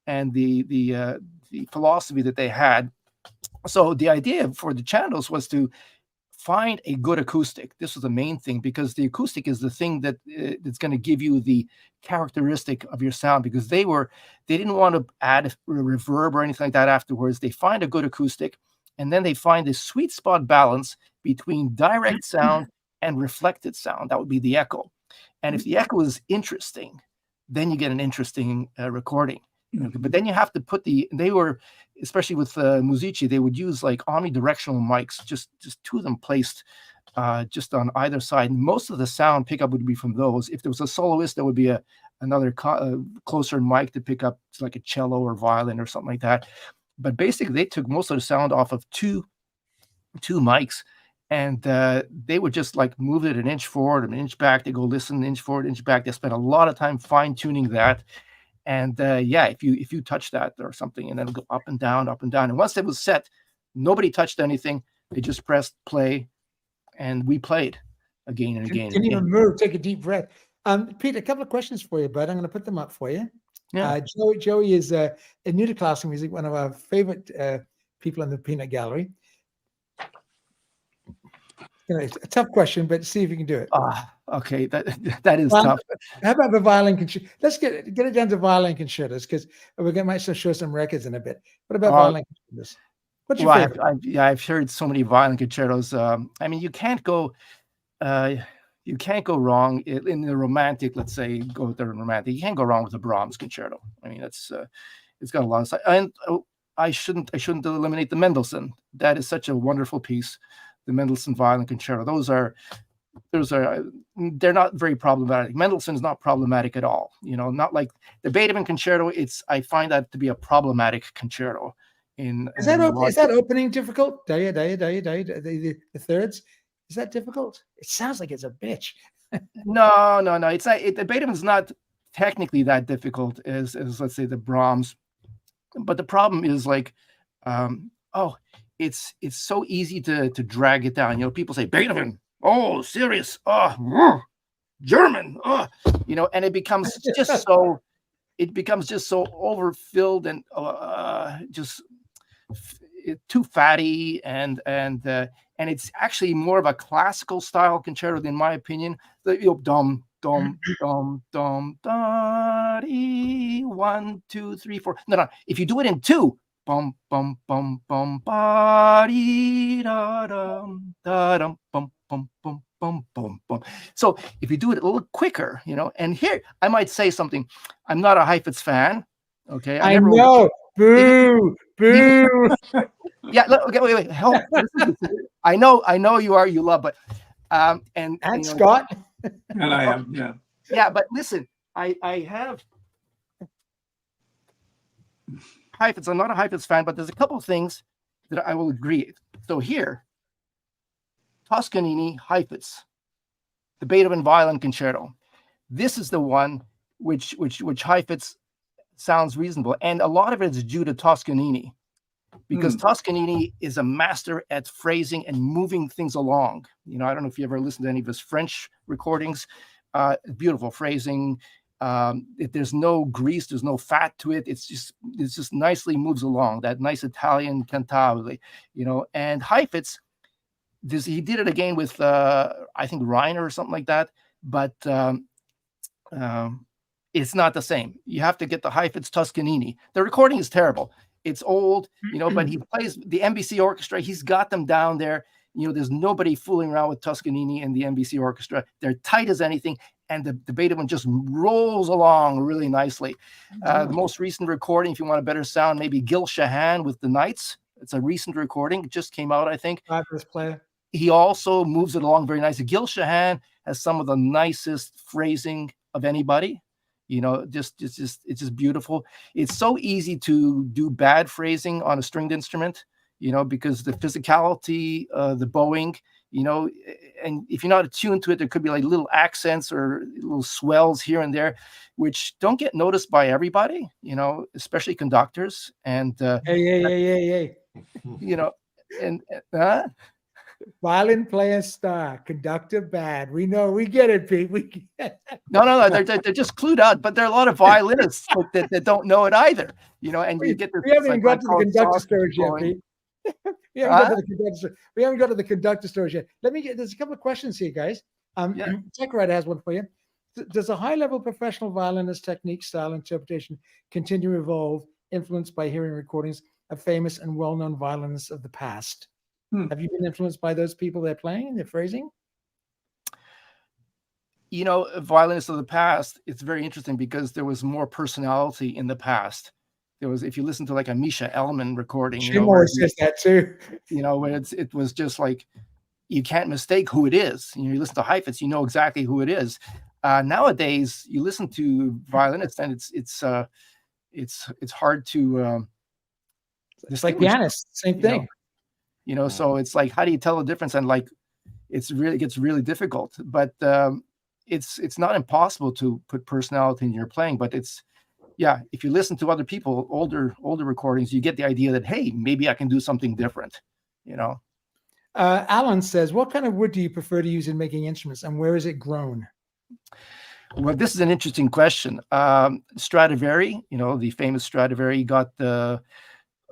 and the philosophy that they had. So the idea for the channels was to find a good acoustic. This was the main thing, because the acoustic is the thing that's going to give you the characteristic of your sound, because they didn't want to add reverb or anything like that afterwards. They find a good acoustic, and then they find a sweet spot balance between direct sound and reflected sound. That would be the echo. And if the echo is interesting, then you get an interesting recording. But then you have to put especially with Musici, they would use like omnidirectional mics, just two of them placed just on either side. And most of the sound pickup would be from those. If there was a soloist, there would be another closer mic to pick up like a cello or violin or something like that. But basically, they took most of the sound off of two mics, and they would just like move it an inch forward, an inch back. They go listen, an inch forward, inch back. They spent a lot of time fine tuning that. And if you touch that or something, and then it'll go up and down, up and down. And once it was set, nobody touched anything. They just pressed play, and we played again and again.
Didn't even move. Take a deep breath. Pete, a couple of questions for you, bud. I'm going to put them up for you.
Yeah.
Joey is new to classical music, one of our favorite people in the Peanut Gallery. It's a tough question, but see if you can do it.
Okay, that is tough.
How about the violin concerto? Let's get it down to violin concertos, because might show some records in a bit. What about violin concertos? What's your favorite?
I've heard so many violin concertos. I mean, you can't go wrong in the romantic. Let's say go with the romantic. You can't go wrong with the Brahms concerto. I mean, it's got a lot of side. And I shouldn't eliminate the Mendelssohn. That is such a wonderful piece. The Mendelssohn violin concerto. They're not very problematic. Mendelssohn is not problematic at all. Not like the Beethoven concerto. I find that to be a problematic concerto. Is
that opening difficult? The thirds. Is that difficult? It sounds like it's a bitch.
No. It's not. The Beethoven's not technically that difficult as let's say the Brahms, but the problem is like, it's so easy to drag it down. People say Beethoven, oh, serious, German, and it becomes just so overfilled and just too fatty, and it's actually more of a classical style concerto, in my opinion. The dum dum dum dum da dee 1 2 3 4. No. If you do it in two. Bum bum bum bum ba dee da dum da dum bum bum bum bum bum bum. So if you do it a little quicker, and here I might say something. I'm not a Heifetz fan. Okay,
I know. Boo.
Yeah. Okay. Wait. Help. I know you are. You love, but and
Scott.
And I am. Yeah.
Yeah, but listen, I have. Heifetz. I'm not a Heifetz fan, but there's a couple of things that I will agree. So here, Toscanini, Heifetz, the Beethoven violin concerto. This is the one which Heifetz sounds reasonable, and a lot of it is due to Toscanini, because Toscanini is a master at phrasing and moving things along. I don't know if you ever listened to any of his French recordings. Beautiful phrasing. There's no grease, there's no fat to it. It's just nicely moves along. That nice Italian cantabile, you know. And Heifetz, he did it again with I think Reiner or something like that, but it's not the same. You have to get the Heifetz Toscanini. The recording is terrible. It's old, you know, but he plays the NBC orchestra. He's got them down there. You know, there's nobody fooling around with Toscanini and the NBC orchestra. They're tight as anything, and the Beethoven just rolls along really nicely. The most recent recording, if you want a better sound, maybe Gil Shahan with the Knights. It's a recent recording. It just came out, I think.
Fabulous player.
He also moves it along very nicely. Gil Shahan has some of the nicest phrasing of anybody. You know, it's just beautiful. It's so easy to do bad phrasing on a stringed instrument, you know, because the physicality, the bowing, you know, and if you're not attuned to it, there could be like little accents or little swells here and there, which don't get noticed by everybody, you know, especially conductors. And
Hey.
you know, and
Violin player star, conductor bad. We know, we get it, Pete. We get it.
No, they're just clued out, but there are a lot of violinists that don't know it either, you know. And you get this.
We haven't even got to the conductor stories yet, Pete. We haven't got to the conductor stories yet. There's a couple of questions here, guys. Tech Writer has one for you. Does a high-level professional violinist technique, style, interpretation continue to evolve, influenced by hearing recordings of famous and well-known violinists of the past? Have you been influenced by those people they're playing, their phrasing?
You know, violinists of the past, it's very interesting because there was more personality in the past. There was, if you listen to like a Misha Elman recording,
She always says that too.
You know, where it was just like, you can't mistake who it is. You know, you listen to Heifetz, you know exactly who it is. Nowadays, you listen to violinists, and it's hard to.
It's like pianists, same thing.
You know, so it's like, how do you tell the difference? And like, it gets really difficult. But it's not impossible to put personality in your playing. But if you listen to other people, older recordings, you get the idea that, hey, maybe I can do something different. You know.
Alan says, what kind of wood do you prefer to use in making instruments, and where is it grown?
Well, this is an interesting question. Stradivari, you know, the famous Stradivari, got the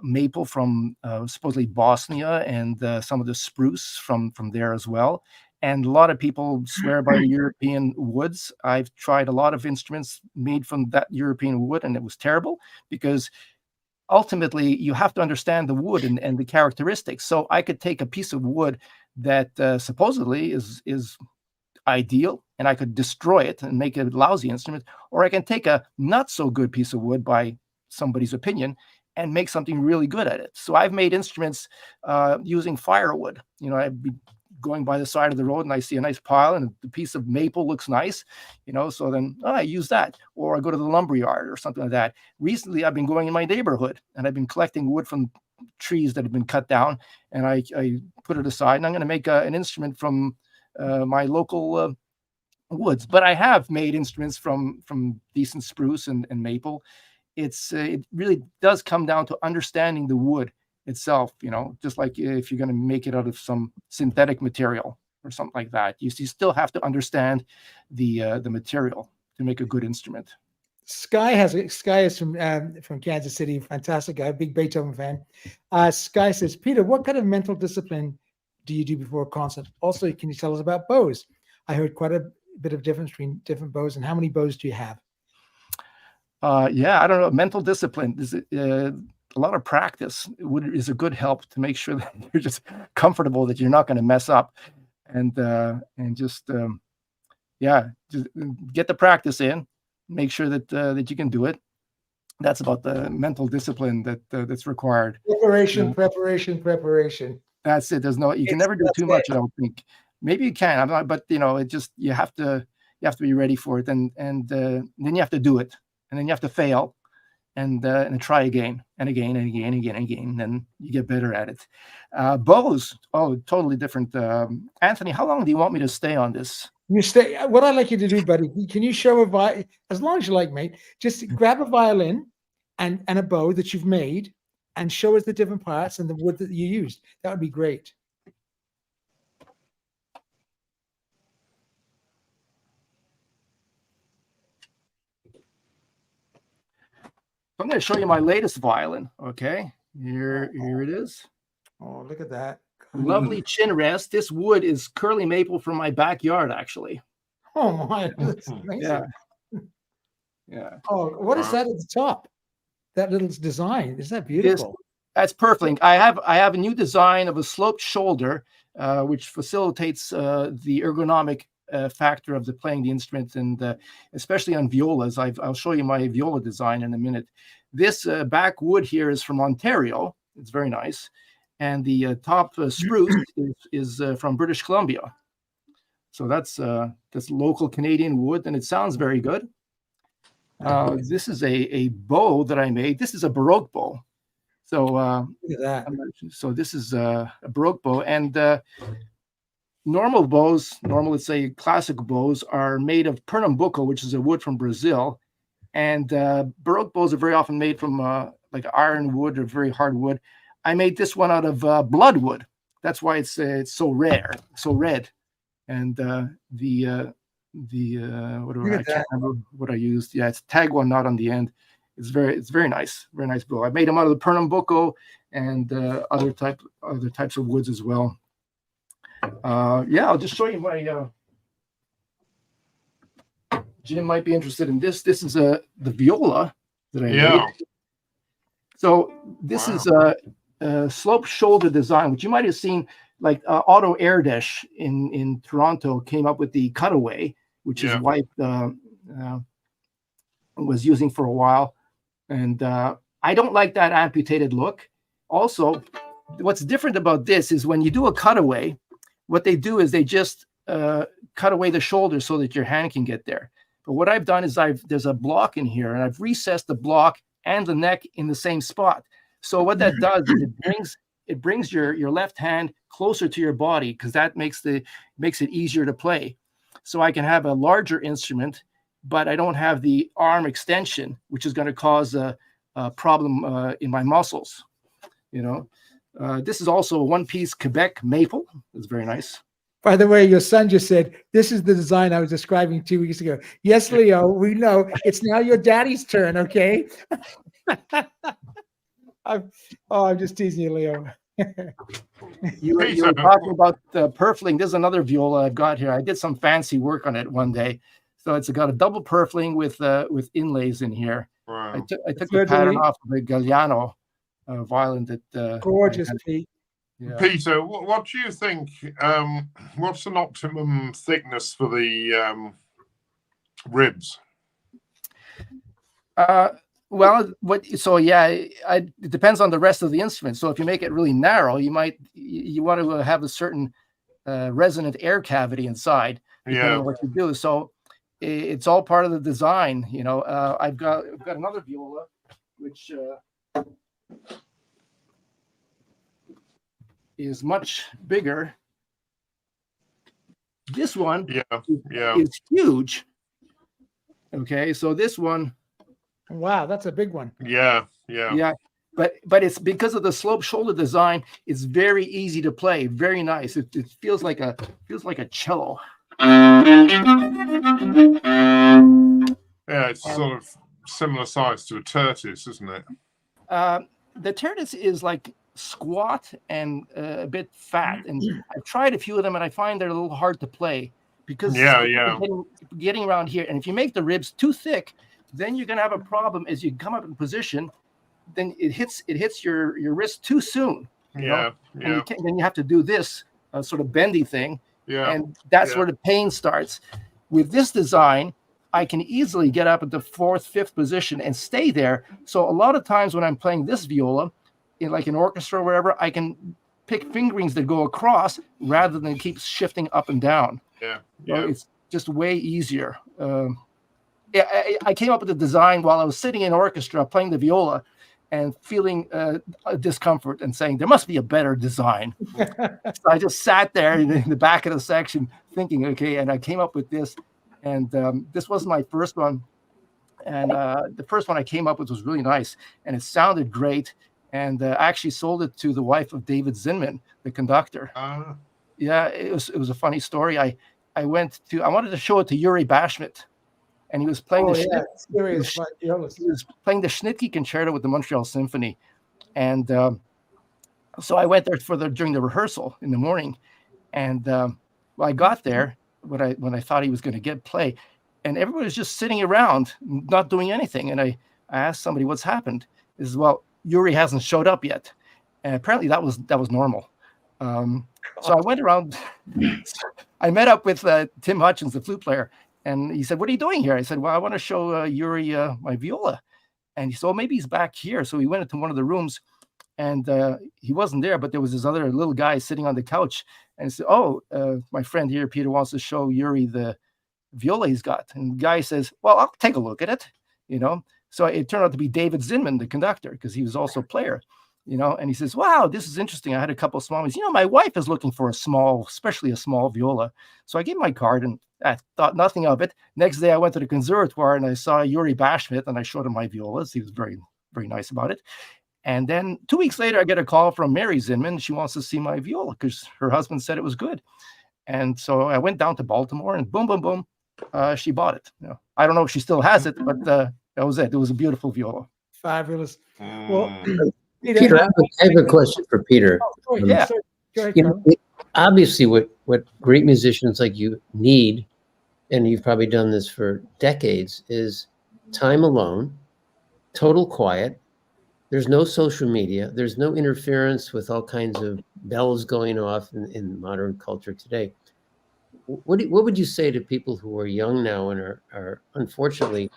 maple from supposedly Bosnia, and some of the spruce from there as well. And a lot of people swear by the European woods. I've tried a lot of instruments made from that European wood, and it was terrible because ultimately you have to understand the wood and the characteristics. So I could take a piece of wood that supposedly is ideal, and I could destroy it and make a lousy instrument, or I can take a not so good piece of wood by somebody's opinion and make something really good at it. So I've made instruments using firewood. You know, I'd be going by the side of the road and I see a nice pile and the piece of maple looks nice, you know, so then I use that, or I go to the lumberyard or something like that. Recently, I've been going in my neighborhood and I've been collecting wood from trees that have been cut down, and I put it aside, and I'm going to make an instrument from my local woods. But I have made instruments from decent spruce and maple. It really does come down to understanding the wood itself, you know, just like if you're going to make it out of some synthetic material or something like that. You still have to understand the material to make a good instrument.
Sky is from Kansas City, fantastic guy, big Beethoven fan. Sky says, Peter, what kind of mental discipline do you do before a concert? Also, can you tell us about bows? I heard quite a bit of difference between different bows, and how many bows do you have?
I don't know. Mental discipline is a lot of practice is a good help to make sure that you're just comfortable, that you're not going to mess up, and just get the practice in. Make sure that you can do it. That's about the mental discipline that's required.
Preparation.
That's it. You can never do too much. I don't think. Maybe you can. I'm not, but you know, you have to be ready for it, and then you have to do it, and then you have to fail, and try again and again and again and again and again. Then you get better at it. Bows, totally different. Anthony, how long do you want me to stay on this?
You stay. What I'd like you to do, buddy, can you show as long as you like, mate, just grab a violin and a bow that you've made and show us the different parts and the wood that you used. That would be great.
I'm going to show you my latest violin. Okay, here it is.
Oh, look at that.
Lovely chin rest. This wood is curly maple from my backyard, actually.
Oh my, that's amazing.
Yeah.
Oh, what is that at the top? That little design. Is that beautiful?
That's perfect. I have a new design of a sloped shoulder, which facilitates the ergonomic factor of playing the instrument, and especially on violas. I'll show you my viola design in a minute. This back wood here is from Ontario. It's very nice. And the top spruce is from British Columbia. So that's local Canadian wood, and it sounds very good. This is a bow that I made. This is a Baroque bow. So
look at that.
So this is a Baroque bow, and normal bows, let's say classic bows, are made of Pernambuco, which is a wood from Brazil, and Baroque bows are very often made from like ironwood or very hard wood. I made this one out of bloodwood. That's why it's so rare, so red. And I can't remember what I used. Yeah, it's tag one knot on the end. It's very nice bow. I made them out of the Pernambuco and other types of woods as well. I'll just show you my. Jim might be interested in this. This is the viola that I made. So this is a sloped shoulder design, which you might have seen, like Otto Erdős in Toronto came up with the cutaway, which his wife was using for a while. And I don't like that amputated look. Also, what's different about this is when you do a cutaway, what they do is they just cut away the shoulder so that your hand can get there. But what I've done is there's a block in here, and I've recessed the block and the neck in the same spot. So what that does is it brings your left hand closer to your body, because that makes it easier to play. So I can have a larger instrument, but I don't have the arm extension, which is going to cause a problem in my muscles. This is also a one-piece Quebec maple. It's very nice.
By the way, your son just said, this is the design I was describing 2 weeks ago. Yes, Leo, we know. It's now your daddy's turn, okay? I'm just teasing you, Leo.
You were talking about purfling. There's another viola I've got here. I did some fancy work on it one day. So it's got a double purfling with inlays in here.
Wow.
I took the pattern off of the Galliano violin that
gorgeous, Pete.
Yeah. Peter, what do you think? What's an optimum thickness for the ribs?
It depends on the rest of the instrument. So if you make it really narrow, you want to have a certain resonant air cavity inside, depending on what you do. So it's all part of the design. I've got another viola, which is much bigger. This one is huge. Okay, so this one.
Wow, that's a big one.
Yeah.
But it's because of the slope shoulder design. It's very easy to play. Very nice. It feels like a cello.
Yeah, it's sort of similar size to a Tertis, isn't it?
The Tertis is like squat and a bit fat, and I've tried a few of them, and I find they're a little hard to play because getting around here. And if you make the ribs too thick, then you're going to have a problem as you come up in position. Then it hits your wrist too soon. Then you have to do this sort of bendy thing. Yeah, and that's where the pain starts. With this design, I can easily get up at the 4th, 5th position and stay there. So a lot of times when I'm playing this viola, in like an orchestra or wherever, I can pick fingerings that go across rather than keep shifting up and down. So it's just way easier. I came up with the design while I was sitting in orchestra playing the viola and feeling a discomfort and saying, there must be a better design. So I just sat there in the back of the section thinking, okay, and I came up with this. And this wasn't my first one. And the first one I came up with was really nice. And it sounded great. And I actually sold it to the wife of David Zinman, the conductor. Yeah, it was a funny story. I wanted to show it to Yuri Bashmet. and he was playing
Oh
the
yeah,
Schnitt-
serious violist.
he was playing the Schnittke Concerto with the Montreal Symphony, and so I went there during the rehearsal in the morning, and well, I got there when I thought he was going to play, and everybody was just sitting around, not doing anything. And I asked somebody what's happened. He says, well, Yuri hasn't showed up yet, and apparently that was normal. So I went around. I met up with Tim Hutchins, the flute player, and he said, "What are you doing here?" I said, "Well, I want to show Yuri my viola." And he said, "Oh, maybe he's back here." So we went into one of the rooms, and he wasn't there, but there was this other little guy sitting on the couch, and he said, "Oh, my friend here, Peter, wants to show Yuri the viola he's got." And the guy says, "Well, I'll take a look at it," you know. So it turned out to be David Zinman, the conductor, because he was also a player, you know. And he says, "Wow, this is interesting. I had a couple of small ones. You know, my wife is looking for especially a small viola." So I gave him my card, and I thought nothing of it. Next day, I went to the conservatoire, and I saw Yuri Bashmet, and I showed him my violas. He was very, very nice about it. And then 2 weeks later, I get a call from Mary Zinman. She wants to see my viola because her husband said it was good. And so I went down to Baltimore, and boom, boom, boom, she bought it. You know, I don't know if she still has it, but that was it. It was a beautiful viola.
Fabulous. Well,
Peter, I have a question for Peter.
Yeah.
Go ahead,
You know, obviously, what great musicians like you need, and you've probably done this for decades, is time alone, total quiet. There's no social media. There's no interference with all kinds of bells going off in modern culture today. What would you say to people who are young now and are unfortunately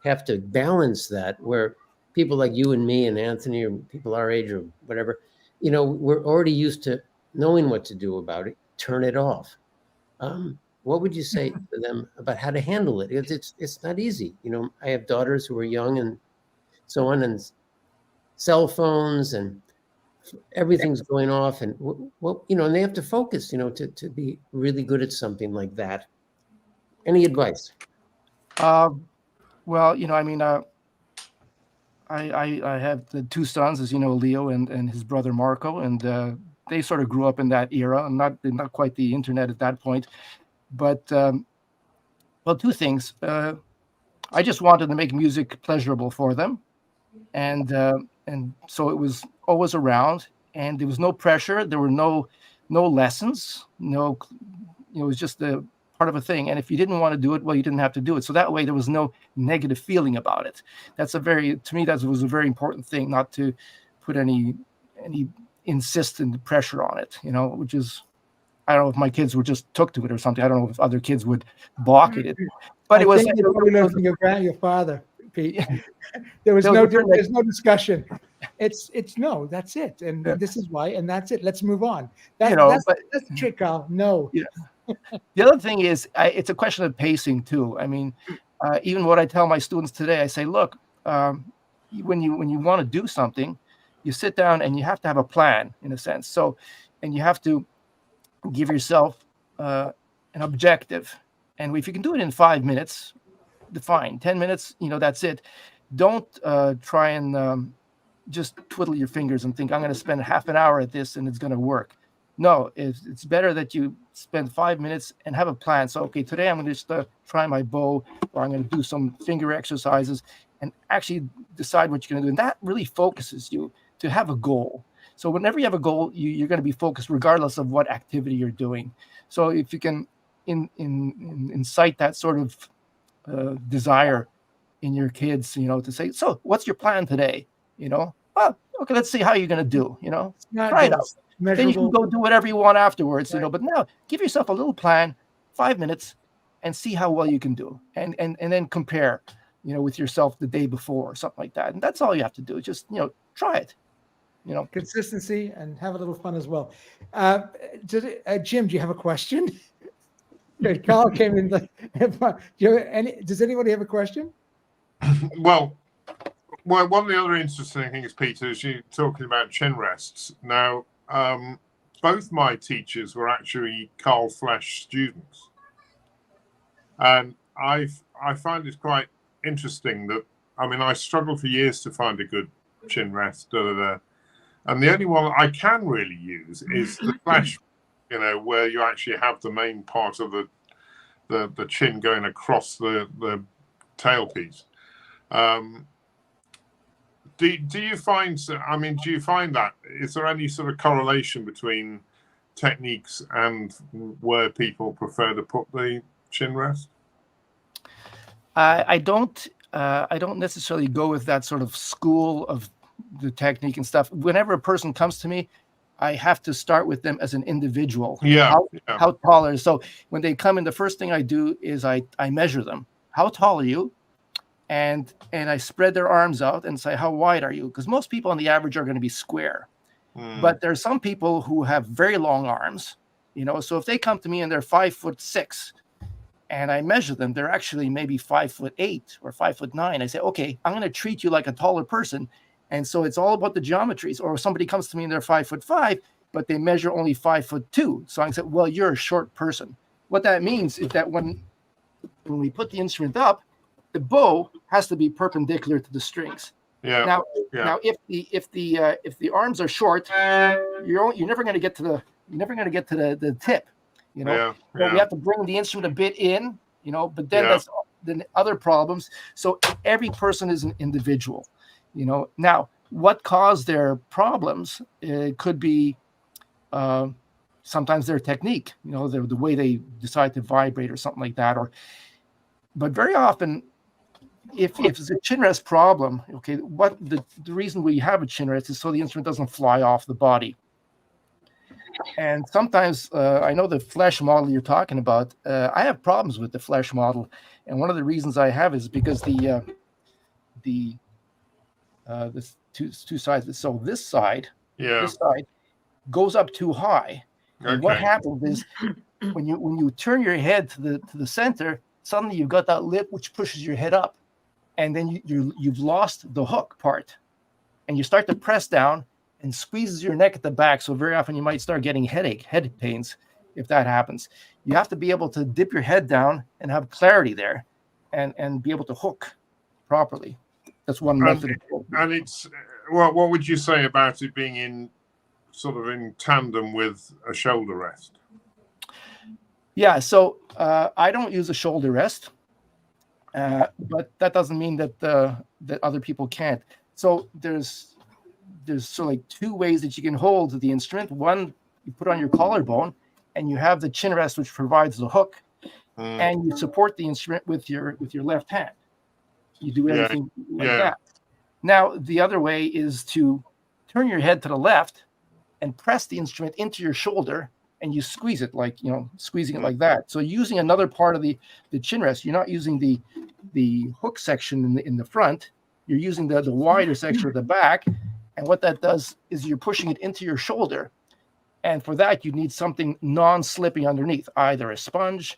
have to balance that, where people like you and me and Anthony, or people our age or whatever, you know, we're already used to knowing what to do about it, turn it off. What would you say to them about how to handle it? It's not easy. You know, I have daughters who are young and so on, and cell phones and everything's going off, and well, you know, and they have to focus, you know, to be really good at something like that. Any advice?
Well, you know, I mean, I have the two sons, as you know, Leo and his brother Marco, and they sort of grew up in that era, and not quite the internet at that point. But well, two things. I just wanted to make music pleasurable for them, and so it was always around, and there was no pressure. There were no lessons. No, you know, it was just a part of a thing. And if you didn't want to do it, well, you didn't have to do it. So that way, there was no negative feeling about it. To me, that was a very important thing, not to put any insistent pressure on it. You know, which is, I don't know if my kids were just took to it or something. I don't know if other kids would balk at it, but
I
it was.
think you probably learned from your father, Pete. There's no discussion. It's no, that's it, and this is why, and that's it. Let's move on. That's the trick, Carl. No.
Yeah. The other thing is, it's a question of pacing too. I mean, even what I tell my students today, I say, look, when you want to do something, you sit down and you have to have a plan, in a sense. So, and you have to give yourself an objective. And if you can do it in 5 minutes, fine. 10 minutes, you know, that's it. Don't try and just twiddle your fingers and think, I'm going to spend half an hour at this and it's going to work. No, it's better that you spend 5 minutes and have a plan. So, okay, today I'm going to just try my bow, or I'm going to do some finger exercises, and actually decide what you're going to do. And that really focuses you to have a goal. So whenever you have a goal, you're going to be focused regardless of what activity you're doing. So if you can incite that sort of desire in your kids, you know, to say, so what's your plan today? You know, well, okay, let's see how you're going to do, you know, try it out. Then you can go do whatever you want afterwards, you know, but now give yourself a little plan, 5 minutes, and see how well you can do. And then compare, you know, with yourself the day before or something like that. And that's all you have to do. Just, you know, try it. You know,
consistency and have a little fun as well. Jim, do you have a question? Carl came in. Does anybody have a question?
Well, one of the other interesting things, Peter, is you talking about chin rests. Now, both my teachers were actually Carl Flesch students, and I find it quite interesting that, I mean, I struggled for years to find a good chin rest. And the only one I can really use is the Flesch, you know, where you actually have the main part of the chin going across the tailpiece. Do you find? I mean, do you find that is there any sort of correlation between techniques and where people prefer to put the chin rest?
I don't necessarily go with that sort of school of the technique and stuff. Whenever a person comes to me, I have to start with them as an individual.
Yeah.
How tall are you? So when they come in, the first thing I do is I measure them. How tall are you? And I spread their arms out and say, how wide are you? Because most people on the average are going to be square. But there are some people who have very long arms, you know. So if they come to me and they're 5'6", and I measure them, they're actually maybe 5'8" or 5'9". I say, okay, I'm going to treat you like a taller person. And so it's all about the geometries. Or if somebody comes to me and they're 5'5", but they measure only 5'2". So I say, well, you're a short person. What that means is that when we put the instrument up, the bow has to be perpendicular to the strings.
Yeah.
Now, if the arms are short, you're never going to get to the tip. You know, So we have to bring the instrument a bit in. You know, but then that's the other problems. So every person is an individual. You know, now what caused their problems? It could be sometimes their technique. You know, the way they decide to vibrate or something like that. But very often, if it's a chin rest problem, okay, what the reason we have a chin rest is so the instrument doesn't fly off the body. And sometimes I know the flesh model you're talking about. I have problems with the flesh model, and one of the reasons I have is because the two sides. So this side goes up too high.
Okay.
And what happens is when you turn your head to the center, suddenly you've got that lip which pushes your head up, and then you've lost the hook part, and you start to press down and squeezes your neck at the back. So very often you might start getting head pains if that happens. You have to be able to dip your head down and have clarity there, and be able to hook properly. That's one method.
And it's what would you say about it being in tandem with a shoulder rest?
Yeah, so I don't use a shoulder rest, but that doesn't mean that that other people can't. So there's sort of like two ways that you can hold the instrument. One, you put on your collarbone, and you have the chin rest, which provides the hook, and you support the instrument with your left hand. You do everything like that. Now, the other way is to turn your head to the left and press the instrument into your shoulder, and you squeeze it squeezing it like that. So using another part of the chin rest, you're not using the hook section in the front. You're using the wider section at the back. And what that does is you're pushing it into your shoulder. And for that, you need something non-slipping underneath, either a sponge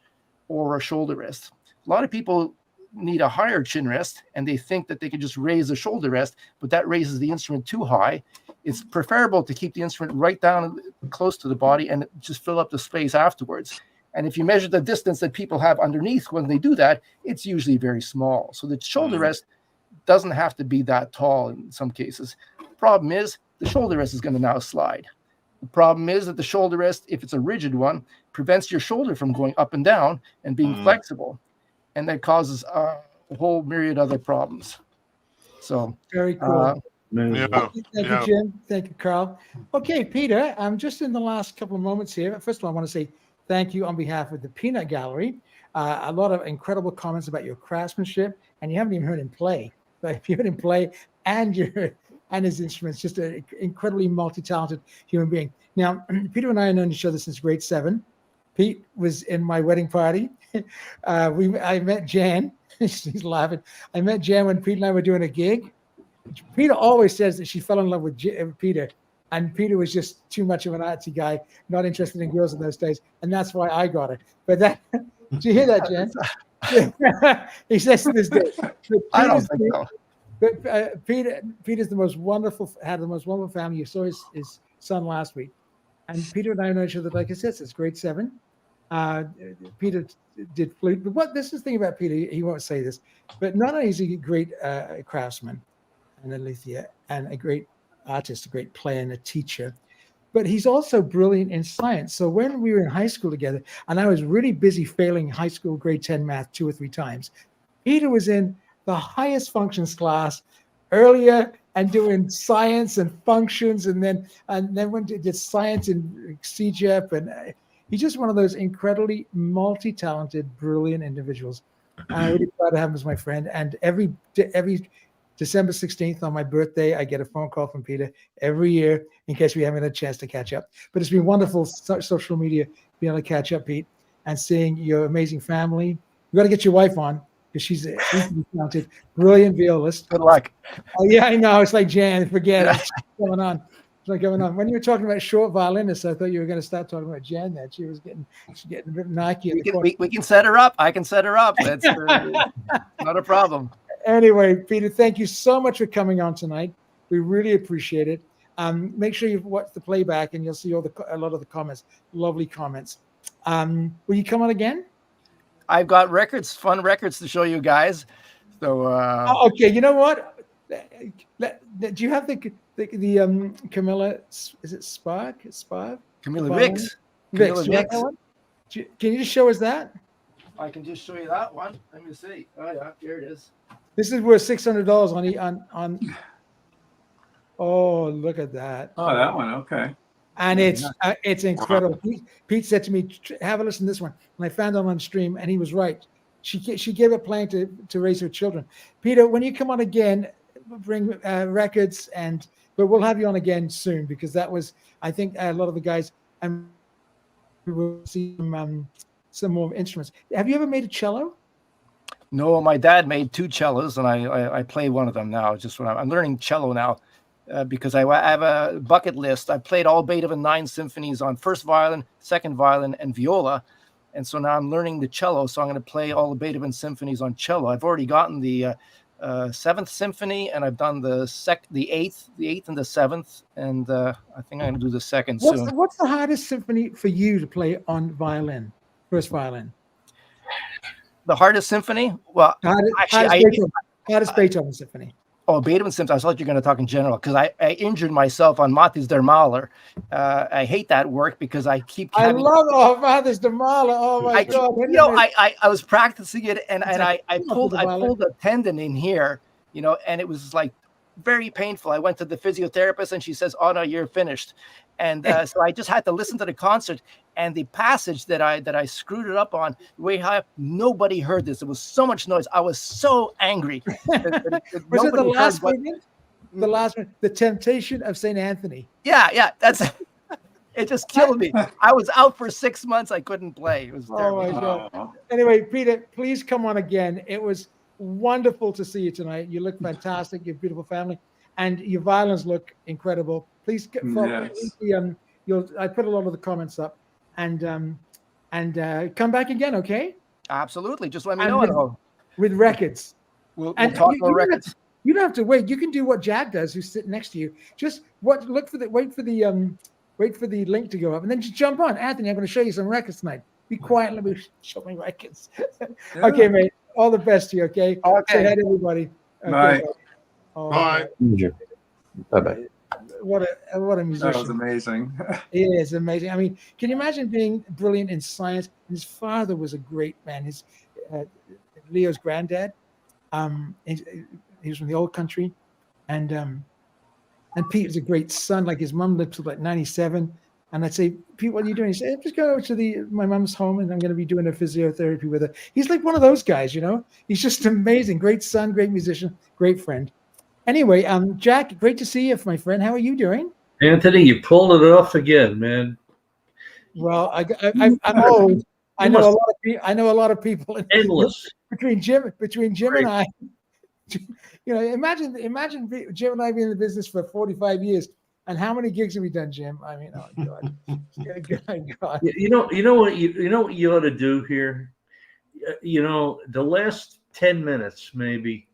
or a shoulder rest. A lot of people need a higher chin rest, and they think that they can just raise the shoulder rest, but that raises the instrument too high. It's preferable to keep the instrument right down close to the body and just fill up the space afterwards. And if you measure the distance that people have underneath when they do that, it's usually very small. So the shoulder rest doesn't have to be that tall in some cases. The problem is the shoulder rest is going to now slide. The problem is that the shoulder rest, if it's a rigid one, prevents your shoulder from going up and down and being flexible. And that causes a whole myriad of other problems. So
very cool.
Yeah.
Thank you, Jim. Thank you, Carl. Okay, Peter, I'm just in the last couple of moments here. First of all, I want to say thank you on behalf of the Peanut Gallery. A lot of incredible comments about your craftsmanship, and you haven't even heard him play. But if you heard him play and his instruments, just an incredibly multi-talented human being. Now, Peter and I have known each other since grade 7. Pete was in my wedding party. I met Jan. She's laughing. I met Jan when Pete and I were doing a gig. Peter always says that she fell in love with Peter, and Peter was just too much of an artsy guy, not interested in girls in those days, and that's why I got her. But that, did you hear that, Jan? He says to this day.
I don't think so.
But Peter's the most wonderful family. You saw his son last week. And Peter and I know each other, like I said, since grade 7. Peter did flute. But this is the thing about Peter, he won't say this, but not only is he a great craftsman and a luthier and a great artist, a great player and a teacher, but he's also brilliant in science. So when we were in high school together, and I was really busy failing high school grade 10 math 2 or 3 times, Peter was in the highest functions class earlier and doing science and functions, and then went to did science in CGEP, and he's just one of those incredibly multi-talented, brilliant individuals. I'm really proud to have him as my friend. And every December 16th on my birthday, I get a phone call from Peter every year in case we haven't had a chance to catch up. But it's been wonderful social media being able to catch up, Pete, and seeing your amazing family. You got to get your wife on because she's a talented, brilliant violist.
Good luck.
Oh yeah, I know. It's like Jan. Forget it. It's going on. It's like going on. When you were talking about short violinists, I thought you were going to start talking about Jan. That she's getting a bit Nike.
We can set her up. I can set her up. That's not a problem.
Anyway, Peter, thank you so much for coming on tonight. We really appreciate it. Make sure you watch the playback, and you'll see a lot of the comments. Lovely comments. Will you come on again?
I've got fun records to show you guys. So
okay, you know what? Do you have the Camilla? Is it Spark?
Camilla Vicks.
Vicks. Can you just show us that?
I can just show you that one. Let me see. Oh yeah, here it is.
This is worth $600 on. Oh, look at that!
Oh, that one. Okay.
And it's incredible. Pete said to me, "Have a listen to this one." And I found it on stream, and he was right. She gave up playing to raise her children. Peter, when you come on again, bring records, but we'll have you on again soon, because that was, I think, a lot of the guys, and we will see some more instruments. Have you ever made a cello?
No, my dad made 2 cellos, and I play one of them now. Just when I'm learning cello now. Because I have a bucket list. I played all Beethoven 9 symphonies on first violin, second violin, and viola. And so now I'm learning the cello. So I'm going to play all the Beethoven symphonies on cello. I've already gotten the 7th symphony, and I've done the 8th and the 7th. And I think I'm going to do the 2nd soon.
What's the hardest symphony for you to play on violin, first violin?
The hardest symphony? Well,
hardest Beethoven symphony.
Oh, Beethoven symphony. I thought you were going to talk in general, because I injured myself on Mathis der Maler. I hate that work because I keep having...
I love Mathis der Maler. Oh my God.
I was practicing it, and I pulled a tendon in here, and it was like very painful. I went to the physiotherapist, and she says, "Oh no, you're finished." And so I just had to listen to the concert, and the passage that I screwed it up on way high, nobody heard this. There was so much noise. I was so angry.
Was it the last one? The last one, The Temptation of St. Anthony.
Yeah, that's it. Just killed me. I was out for 6 months. I couldn't play. It was terrible.
Oh my God. Anyway, Peter, please come on again. It was wonderful to see you tonight. You look fantastic. Your beautiful family, and your violins look incredible. Please I put a lot of the comments up, and come back again, okay?
Absolutely. Just let me know.
With records.
We'll talk about records.
You don't have to wait. You can do what Jack does, who's sitting next to you. Just wait for the link to go up, and then just jump on. Anthony, I'm going to show you some records tonight. Be quiet. Let me show my records. Yeah. Okay, mate. All the best to you. Okay.
Okay.
Say hi to everybody. Okay,
bye.
Bye.
Bye-bye.
What a musician.
That was amazing.
It is amazing. I mean, can you imagine being brilliant in science? His father was a great man. His Leo's granddad. He was from the old country, and Pete was a great son. Like, his mum lived till like 97, and I'd say, "Pete, what are you doing?" He said, "Just go to my mom's home, and I'm going to be doing a physiotherapy with her." He's like one of those guys, He's just amazing. Great son, great musician, great friend. Anyway, Jack, great to see you, my friend. How are you doing?
Anthony, you pulled it off again, man.
Well, I'm old. I know a lot of people.
Endless.
Between Jim and I. Imagine Jim and I being in the business for 45 years, and how many gigs have we done, Jim? I mean, oh God. God.
You know what you ought to do here. The last 10 minutes, maybe,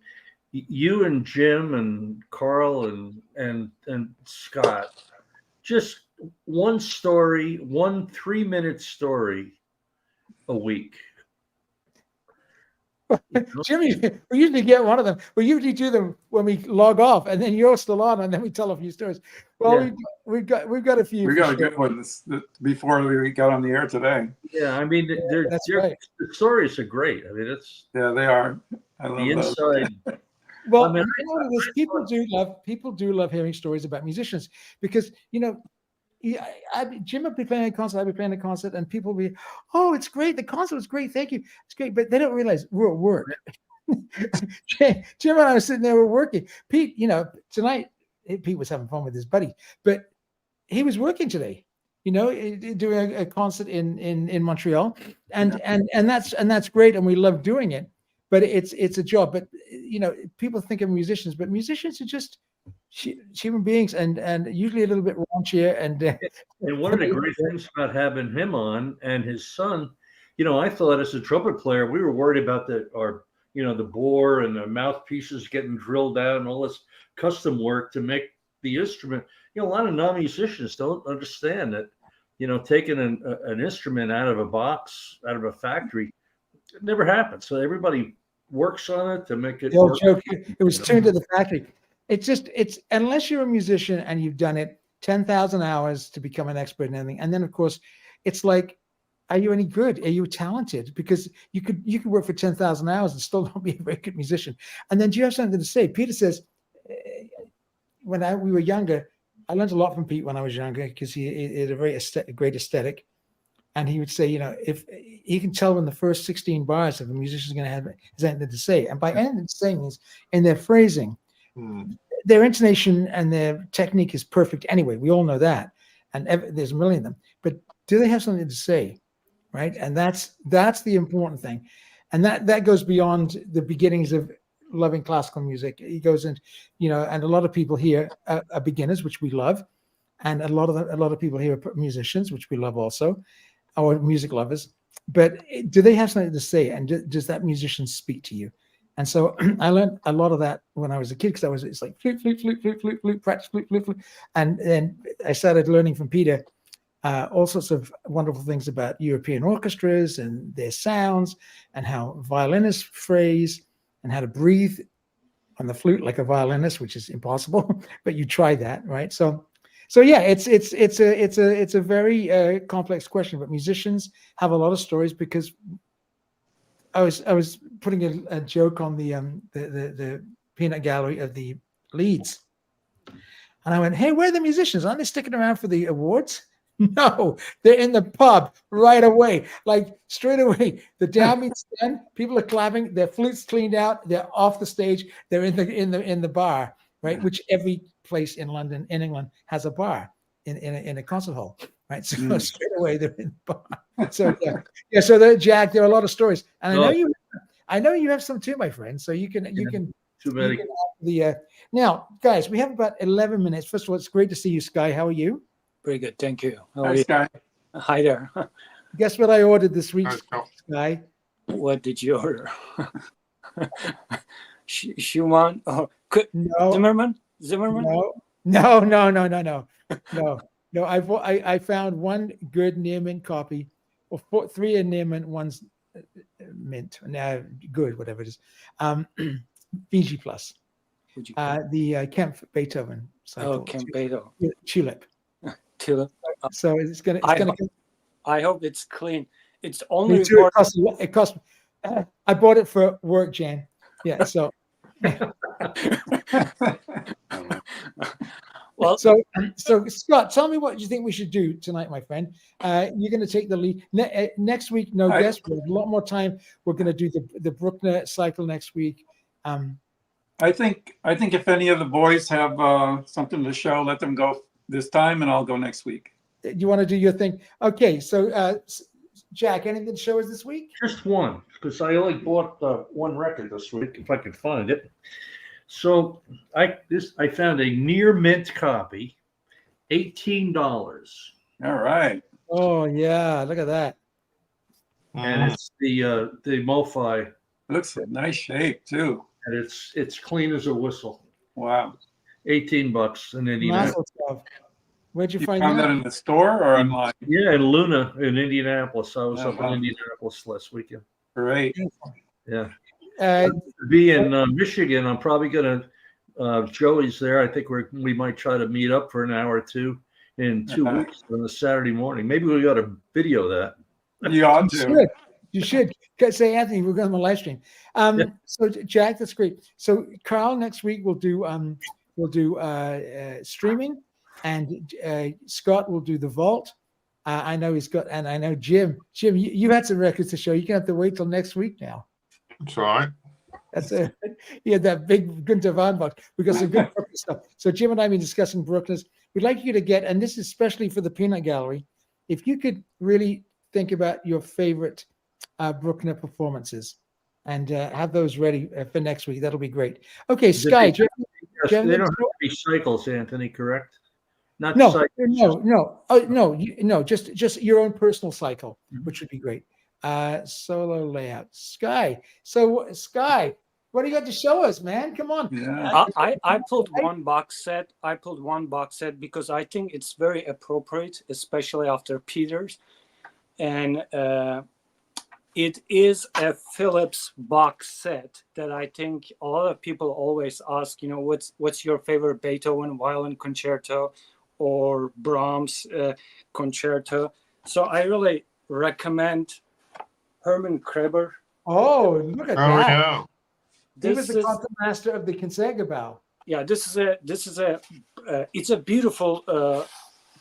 you and Jim and Carl and Scott, just one 3-minute story a week.
Jimmy, we usually get one of them. We usually do them when we log off, and then you're still on, and then we tell a few stories. Well, yeah. we've got a few.
We got a good one before we got on the air today.
Yeah, I mean,
That's right.
The stories are great. I mean,
they are. I love
The
those.
inside.
Well,
I mean,
you know what it is? People do love hearing stories about musicians because Jim will be playing a concert, I'll be playing a concert, and people will be, oh, it's great. The concert was great. Thank you. It's great. But they don't realize we're at work. Jim and I were sitting there, we're working. Pete, tonight, Pete was having fun with his buddy, but he was working today, doing a concert in Montreal. And that's great. And we love doing it, but it's a job. But, people think of musicians, but musicians are just human beings and usually a little bit raunchier.
And one of the great things about having him on and his son, I thought as a trumpet player, we were worried about the bore and the mouthpieces getting drilled out and all this custom work to make the instrument. A lot of non-musicians don't understand that, taking an instrument out of a box, out of a factory, it never happens. So everybody works on it to make it.
The old joke, it was tuned to the factory. It's unless you're a musician and you've done it 10,000 hours to become an expert in anything. And then of course it's like, are you any good? Are you talented? Because you could work for 10,000 hours and still not be a very good musician. And then do you have something to say? Peter says, when we were younger, I learned a lot from Pete when I was younger because he had a very great aesthetic. And he would say, if he can tell when the first 16 bars of a musician is going to have anything to say. And by anything to say means in their phrasing, their intonation and their technique is perfect anyway. We all know that. And there's a million of them. But do they have something to say? Right. And that's the important thing. And that goes beyond the beginnings of loving classical music. It goes into, and a lot of people here are beginners, which we love. And a lot of people here are musicians, which we love also, or music lovers. But do they have something to say? And does that musician speak to you? And so I learned a lot of that when I was a kid because it's like flute, practice flute. And then I started learning from Peter all sorts of wonderful things about European orchestras and their sounds and how violinists phrase and how to breathe on the flute like a violinist, which is impossible, but you try that, right? So yeah, it's a very complex question, but musicians have a lot of stories because I was putting a joke on the peanut gallery of the Leeds, and I went, "Hey, where are the musicians? Aren't they sticking around for the awards?" No, they're in the pub right away, like straight away. The downbeat's done, people are clapping, their flute's cleaned out, they're off the stage, they're in the bar, right? Which every place in London, in England, has a bar in a concert hall, right? So straight away they're in the bar. So yeah. So Jack, there are a lot of stories, and I know you have some too, my friend. So you can
Too many.
Now, guys, we have about 11 minutes. First of all, it's great to see you, Sky. How are you?
Very good, thank you. How are
Hi,
you?
Sky.
Hi there.
Guess what I ordered this week,
Hi, Scott.
Sky?
What did you order? Schumann? Oh,
No,
Zimmerman?
no. I found one good Nearmint copy, or three in Nearmint, one's mint. Now, good, whatever it is. Fiji Plus. The Kempf Beethoven cycle.
Oh, Kemp Beethoven.
Tulip.
Tulip.
So it's gonna.
I hope it's clean. It's only
It cost. I bought it for work, Jan. Yeah. So.
Well,
so Scott, tell me what you think we should do tonight, my friend. You're going to take the lead next week. No guest. We have a lot more time. We're going to do the Bruckner cycle next week.
I think if any of the boys have something to show, let them go this time, and I'll go next week.
You want to do your thing? Okay. So, Jack, anything to show us this week?
Just one, because I only bought one record this week, if I could find it. So I found a near mint copy, $18.
All right.
Oh yeah, look at that.
And it's the MoFi.
Looks in nice shape too.
And it's clean as a whistle.
Wow.
$18 in Indianapolis.
Mazel tov. Where'd you
You
find
found
that?
that in the store or online?
Yeah, in Luna in Indianapolis. I was up
wow.
in Indianapolis last weekend.
Great.
Yeah. Be in Michigan. I'm probably gonna. Joey's there. I think we might try to meet up for an hour or two in 2 weeks on a Saturday morning. Maybe we got to video that.
You ought
You
to.
should. You should say, Anthony, we're going to live stream. So Jack, that's great. So Carl, next week we'll do streaming, and Scott will do the vault. I know he's got, and I know Jim. Jim, you had some records to show. You're gonna have to wait till next week now.
That's all right.
That's he had that big Gunter Van box. We got some good Bruckner stuff. So Jim and I have been discussing Bruckner's. We'd like you to get, and this is especially for the peanut gallery, if you could really think about your favorite Bruckner performances and have those ready for next week. That'll be great. Okay, Sky.
They don't have to be cycles, Anthony, correct? Not
No,
cycles.
no, just your own personal cycle, which would be great. Solo layout, Sky. So Sky, what do you got to show us, man? Come on.
Yeah.
I pulled one box set. I pulled one box set because I think it's very appropriate, especially after Peter's, and it is a Philips box set that I think a lot of people always ask. You know, what's your favorite Beethoven violin concerto or Brahms concerto? So I really recommend Hermann Kreber.
Oh, look at
Oh
that!
yeah.
He was the concertmaster of the Concertgebouw.
Yeah, this is it's a beautiful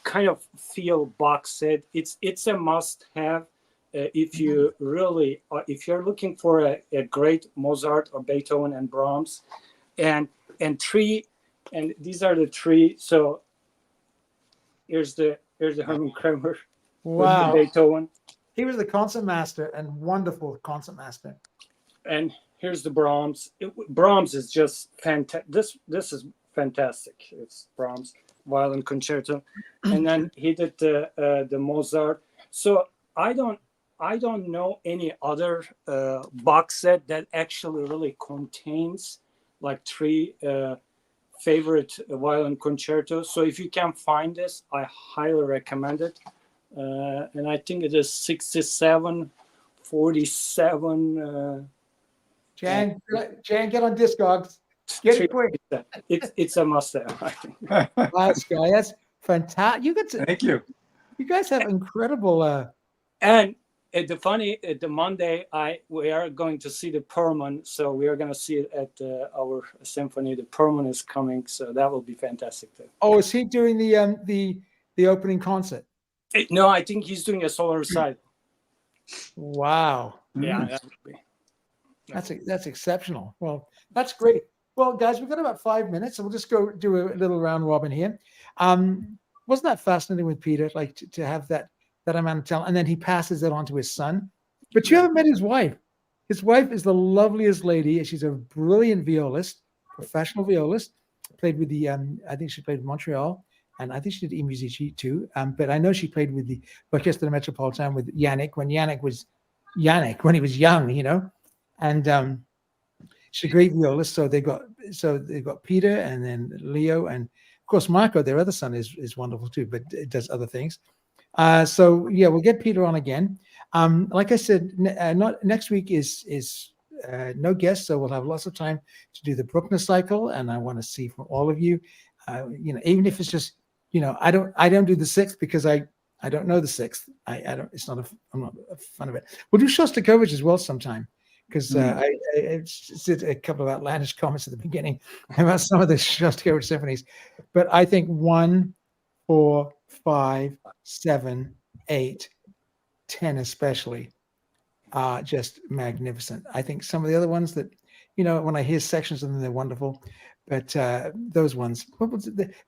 kind of feel box set. It's a must-have if you really if you're looking for a great Mozart or Beethoven and Brahms, and these are the three. So here's the Hermann Kremer.
Wow,
Beethoven.
He was the concertmaster and wonderful concertmaster.
And here's the Brahms. Brahms is just fantastic. This is fantastic. It's Brahms violin concerto, and then he did the Mozart. So I don't know any other box set that actually really contains like three favorite violin concertos. So if you can find this, I highly recommend it. And I think it is 67, 47.
Jan, get on Discogs. Get it quick.
It's a must-have, I think.
Wow, Sky, that's fantastic.
Thank you.
You guys have incredible.
And the Monday, we are going to see the Perman, so we are going to see it at our symphony. The Perman is coming, so that will be fantastic too.
Oh, is he doing the opening concert?
No, I think he's doing a solo recital.
Wow.
Yeah, that would be.
That's exceptional. Well, that's great. Well, guys, we've got about 5 minutes, so we'll just go do a little round robin here. Wasn't that fascinating with Peter, like to have that amount of talent, and then he passes it on to his son? But you haven't met his wife. His wife is the loveliest lady. She's a brilliant violist, professional violist. Played with the I think she played with Montreal, and I think she did E-Musici too. But I know she played with the Orchestre Metropolitan with Yannick when Yannick was Yannick when he was young, you know. And she's a great violist. So they've got Peter and then Leo, and of course Marco, their other son, is wonderful too, but it does other things. So yeah, we'll get Peter on again. Like I said, next week is no guests, so we'll have lots of time to do the Bruckner cycle, and I want to see from all of you, you know, even if it's just, you know, I don't do the sixth because I don't know the sixth. I don't. I'm not a fan of it. We'll do Shostakovich as well sometime, because I did a couple of outlandish comments at the beginning about some of the Shostakovich symphonies, but I think 1, 4, 5, 7, 8, 10 especially are just magnificent. I think some of the other ones that, you know, when I hear sections of them, they're wonderful, but those ones.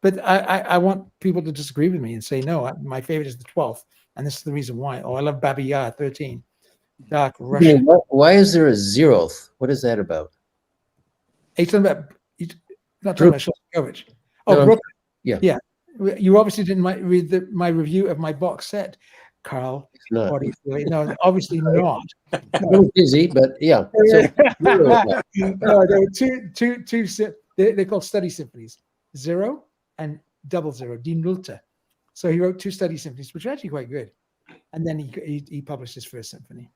But I want people to disagree with me and say no. My favorite is the 12th, and this is the reason why. Oh, I love Babi Yar 13. Dark Russian.
Why is there a 0th? What is that about?
Are you talking about? Not talking about Shostakovich. Oh,
No,
Brooklyn.
yeah.
Yeah. You obviously didn't read my review of my box set, Carl.
No.
No, obviously not.
A little busy, but yeah. So,
No, there were two. They're called study symphonies, 0 and 00, Die Nulte. So he wrote 2 study symphonies, which are actually quite good. And then he published his first symphony.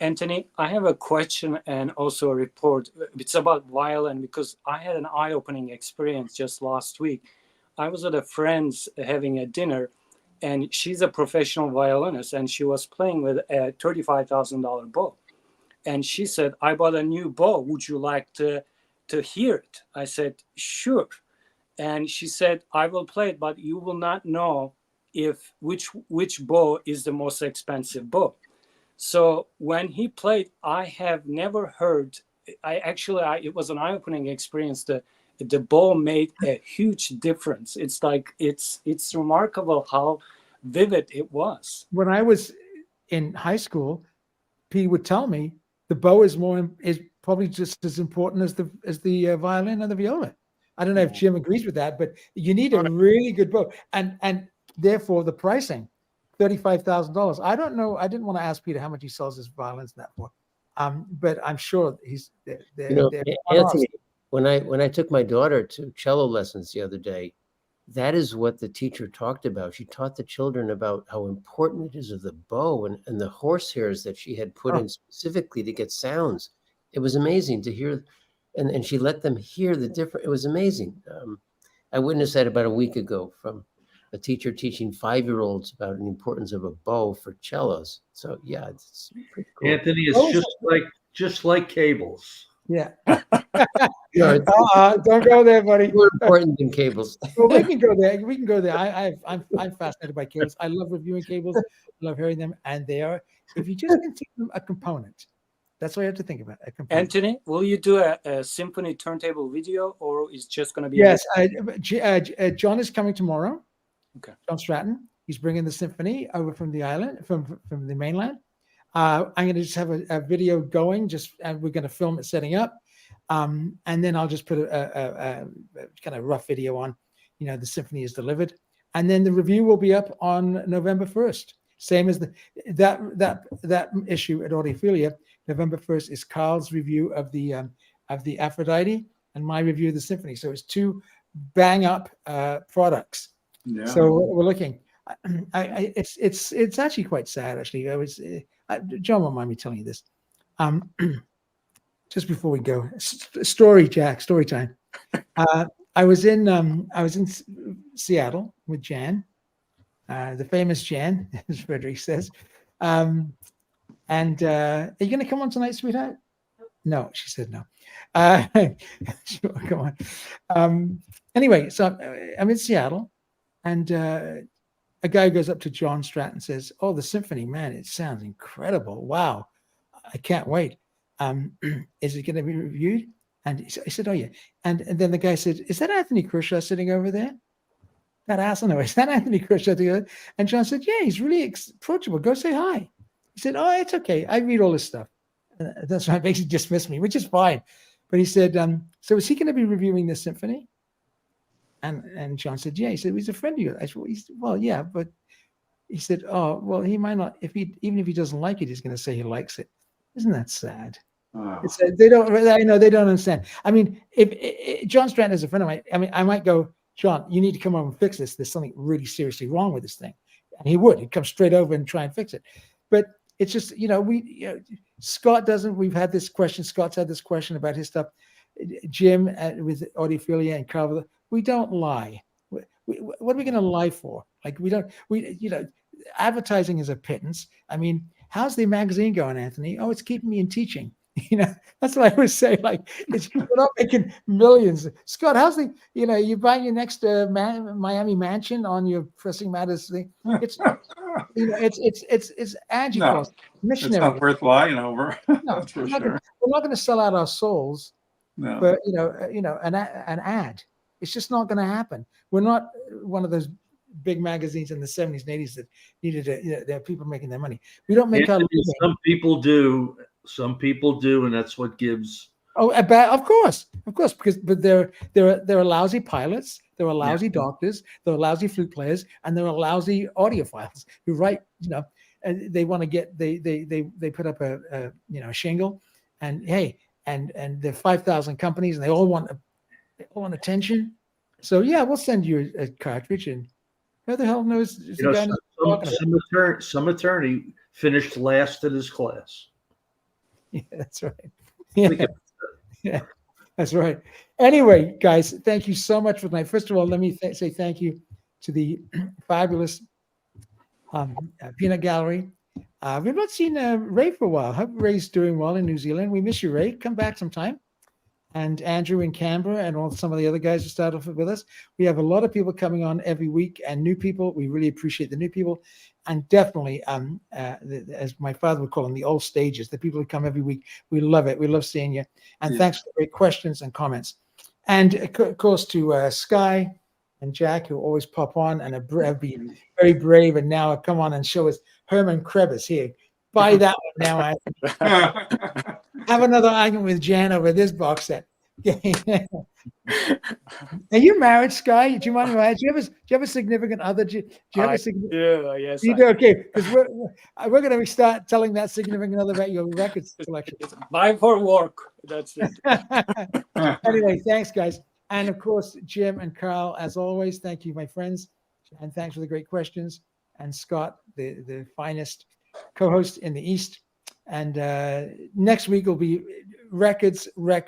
Anthony, I have a question and also a report. It's about violin, because I had an eye-opening experience just last week. I was at a friend's having a dinner, and she's a professional violinist, and she was playing with a $35,000 bow. And she said, I bought a new bow. Would you like to hear it? I said, sure. And she said, I will play it, but you will not know if which bow is the most expensive bow. So when he played, I have never heard, it was an eye-opening experience. The bow made a huge difference. It's like, it's remarkable how vivid it was.
When I was in high school, Pete would tell me the bow is probably just as important as the violin and the viola. I don't know if Jim agrees with that, but you need a really good bow, and therefore the pricing, $35,000. I don't know. I didn't want to ask Peter how much he sells his violins that for, but I'm sure they're
Anthony, when I took my daughter to cello lessons the other day, that is what the teacher talked about. She taught the children about how important it is of the bow and the horsehairs that she had put in specifically to get sounds. It was amazing to hear, and she let them hear the different. It was amazing. I witnessed that about a week ago from a teacher teaching 5-year-olds about the importance of a bow for cellos. So yeah, it's pretty cool.
Anthony, it's just like cables.
Yeah.
Yeah,
don't go there, buddy.
more important than cables.
Well, we can go there. We can go there. I'm fascinated by cables. I love reviewing cables. I love hearing them, and they are. If you just can take them a component, that's what you have to think about. A component.
Anthony, will you do a symphony turntable video, or is just going to be?
Yes, John is coming tomorrow.
Okay.
John Stratton. He's bringing the symphony over from the island, from the mainland. I'm going to just have a video going, and we're going to film it setting up. And then I'll just put a kind of rough video on, the symphony is delivered. And then the review will be up on November 1st. Same as that issue at Audiophilia. November 1st is Carl's review of the Aphrodite and my review of the symphony. So it's 2 bang up products.
Yeah.
So we're looking. It's actually quite sad. Actually, John won't mind me telling you this. Just before we go, story time. I was in Seattle with Jan, the famous Jan, as Frederick says. And are you going to come on tonight, sweetheart? No, she said no. Sure, come on. Anyway, so I'm in Seattle, and a guy goes up to John Stratton and says, "Oh, the symphony, man, it sounds incredible. Wow, I can't wait. Is it going to be reviewed?" And I said, "Oh yeah." And then the guy said, "Is that Anthony Kershaw sitting over there? That asshole, no, is that Anthony Kershaw together?" And John said, "Yeah, he's really approachable. Go say hi." He said, "Oh, it's okay. I read all this stuff." That's right. Basically dismissed me, which is fine. But he said, "So is he going to be reviewing this symphony?" And John said, "Yeah." He said, "He's a friend of yours." I said, "Well, yeah, but," he said, "Oh, well, he might not. Even if he doesn't like it, he's going to say he likes it." Isn't that sad? It's, they don't understand. I mean, if John Stratton is a friend of mine, I might go, "John, you need to come over and fix this. There's something really seriously wrong with this thing." And he would. He'd come straight over and try and fix it. But it's just, Scott doesn't. We've had this question. Scott's had this question about his stuff. Jim with Audiophilia and Carl, we don't lie. What are we going to lie for? Like advertising is a pittance. I mean, how's the magazine going, Anthony? Oh, it's keeping me in teaching. That's what I always say. Like, we're not making millions. Scott, how's you buying your next Miami mansion on your Pressing Matters thing? It's it's Angie cost.
It's not worth lying over.
No,
that's for sure.
We're not going to sell out our souls
No.
for an ad. It's just not going to happen. We're not one of those big magazines in the 70s and 80s that needed to, there are people making their money. We don't make our living.
Some people do, and that's what gives.
Oh, of course, but there are lousy pilots, there are lousy doctors, there are lousy flute players, and there are lousy audiophiles who write, and they want to get they put up a shingle, and hey, and there are 5,000 companies, and they all want attention. So yeah, we'll send you a cartridge, and who the hell knows?
Some attorney finished last in his class.
Yeah, that's right. Yeah, that's right. Anyway, guys, thank you so much for tonight. First of all, let me say thank you to the fabulous Peanut Gallery. We've not seen Ray for a while. Hope Ray's doing well in New Zealand. We miss you, Ray. Come back sometime. And Andrew in Canberra and all some of the other guys who started off with us. We have a lot of people coming on every week and new people. We really appreciate the new people. And definitely, as my father would call them, the old stages, the people who come every week. We love it. We love seeing you. And thanks for the great questions and comments. And of course to Sky and Jack, who always pop on and have been very brave and now come on and show us Herman Krebs here. Buy that one now. Have another argument with Jan over this box set. Are you married, Sky? Do you mind if I ask? Do you have a significant other? Do you have a significant?
Yeah, yes.
You do, okay, because we're going to start telling that significant other about your records collection.
Buy for work. That's it.
Anyway, thanks, guys. And of course, Jim and Carl, as always, thank you, my friends. And thanks for the great questions. And Scott, the finest co-host in the East. And next week will be records, more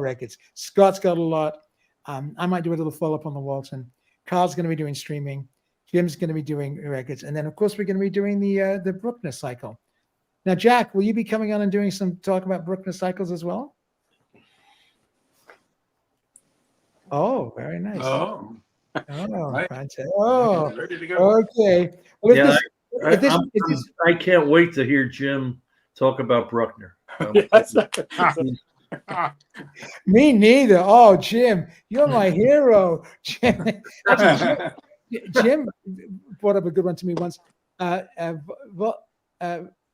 records. Scott's got a lot. I might do a little follow-up on the Walton. Carl's going to be doing streaming. Jim's going to be doing records. And then, of course, we're going to be doing the Bruckner cycle. Now, Jack, will you be coming on and doing some talk about Bruckner cycles as well? Oh, very nice.
Oh, right.
Fantastic. Oh,
ready to go.
okay. Well,
Yeah, I can't wait to hear Jim talk about Bruckner.
Yes.
Me neither. Oh, Jim, you're my hero. Jim, actually, Jim brought up a good one to me once.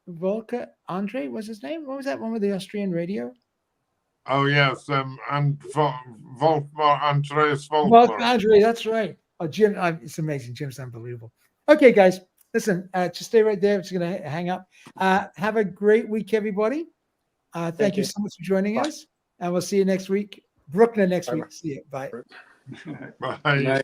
Volker Andre was his name. What was that one with the Austrian radio?
Oh yes, and Volkmar, Andreas Volkmar.
Volker Andre, that's right. Oh, Jim, it's amazing. Jim's unbelievable. Okay, guys, listen, just stay right there. I'm just going to hang up. Have a great week, everybody. Thank you so much for joining us, and we'll see you next week. Bruckner next week. See you. Bye.
Bye.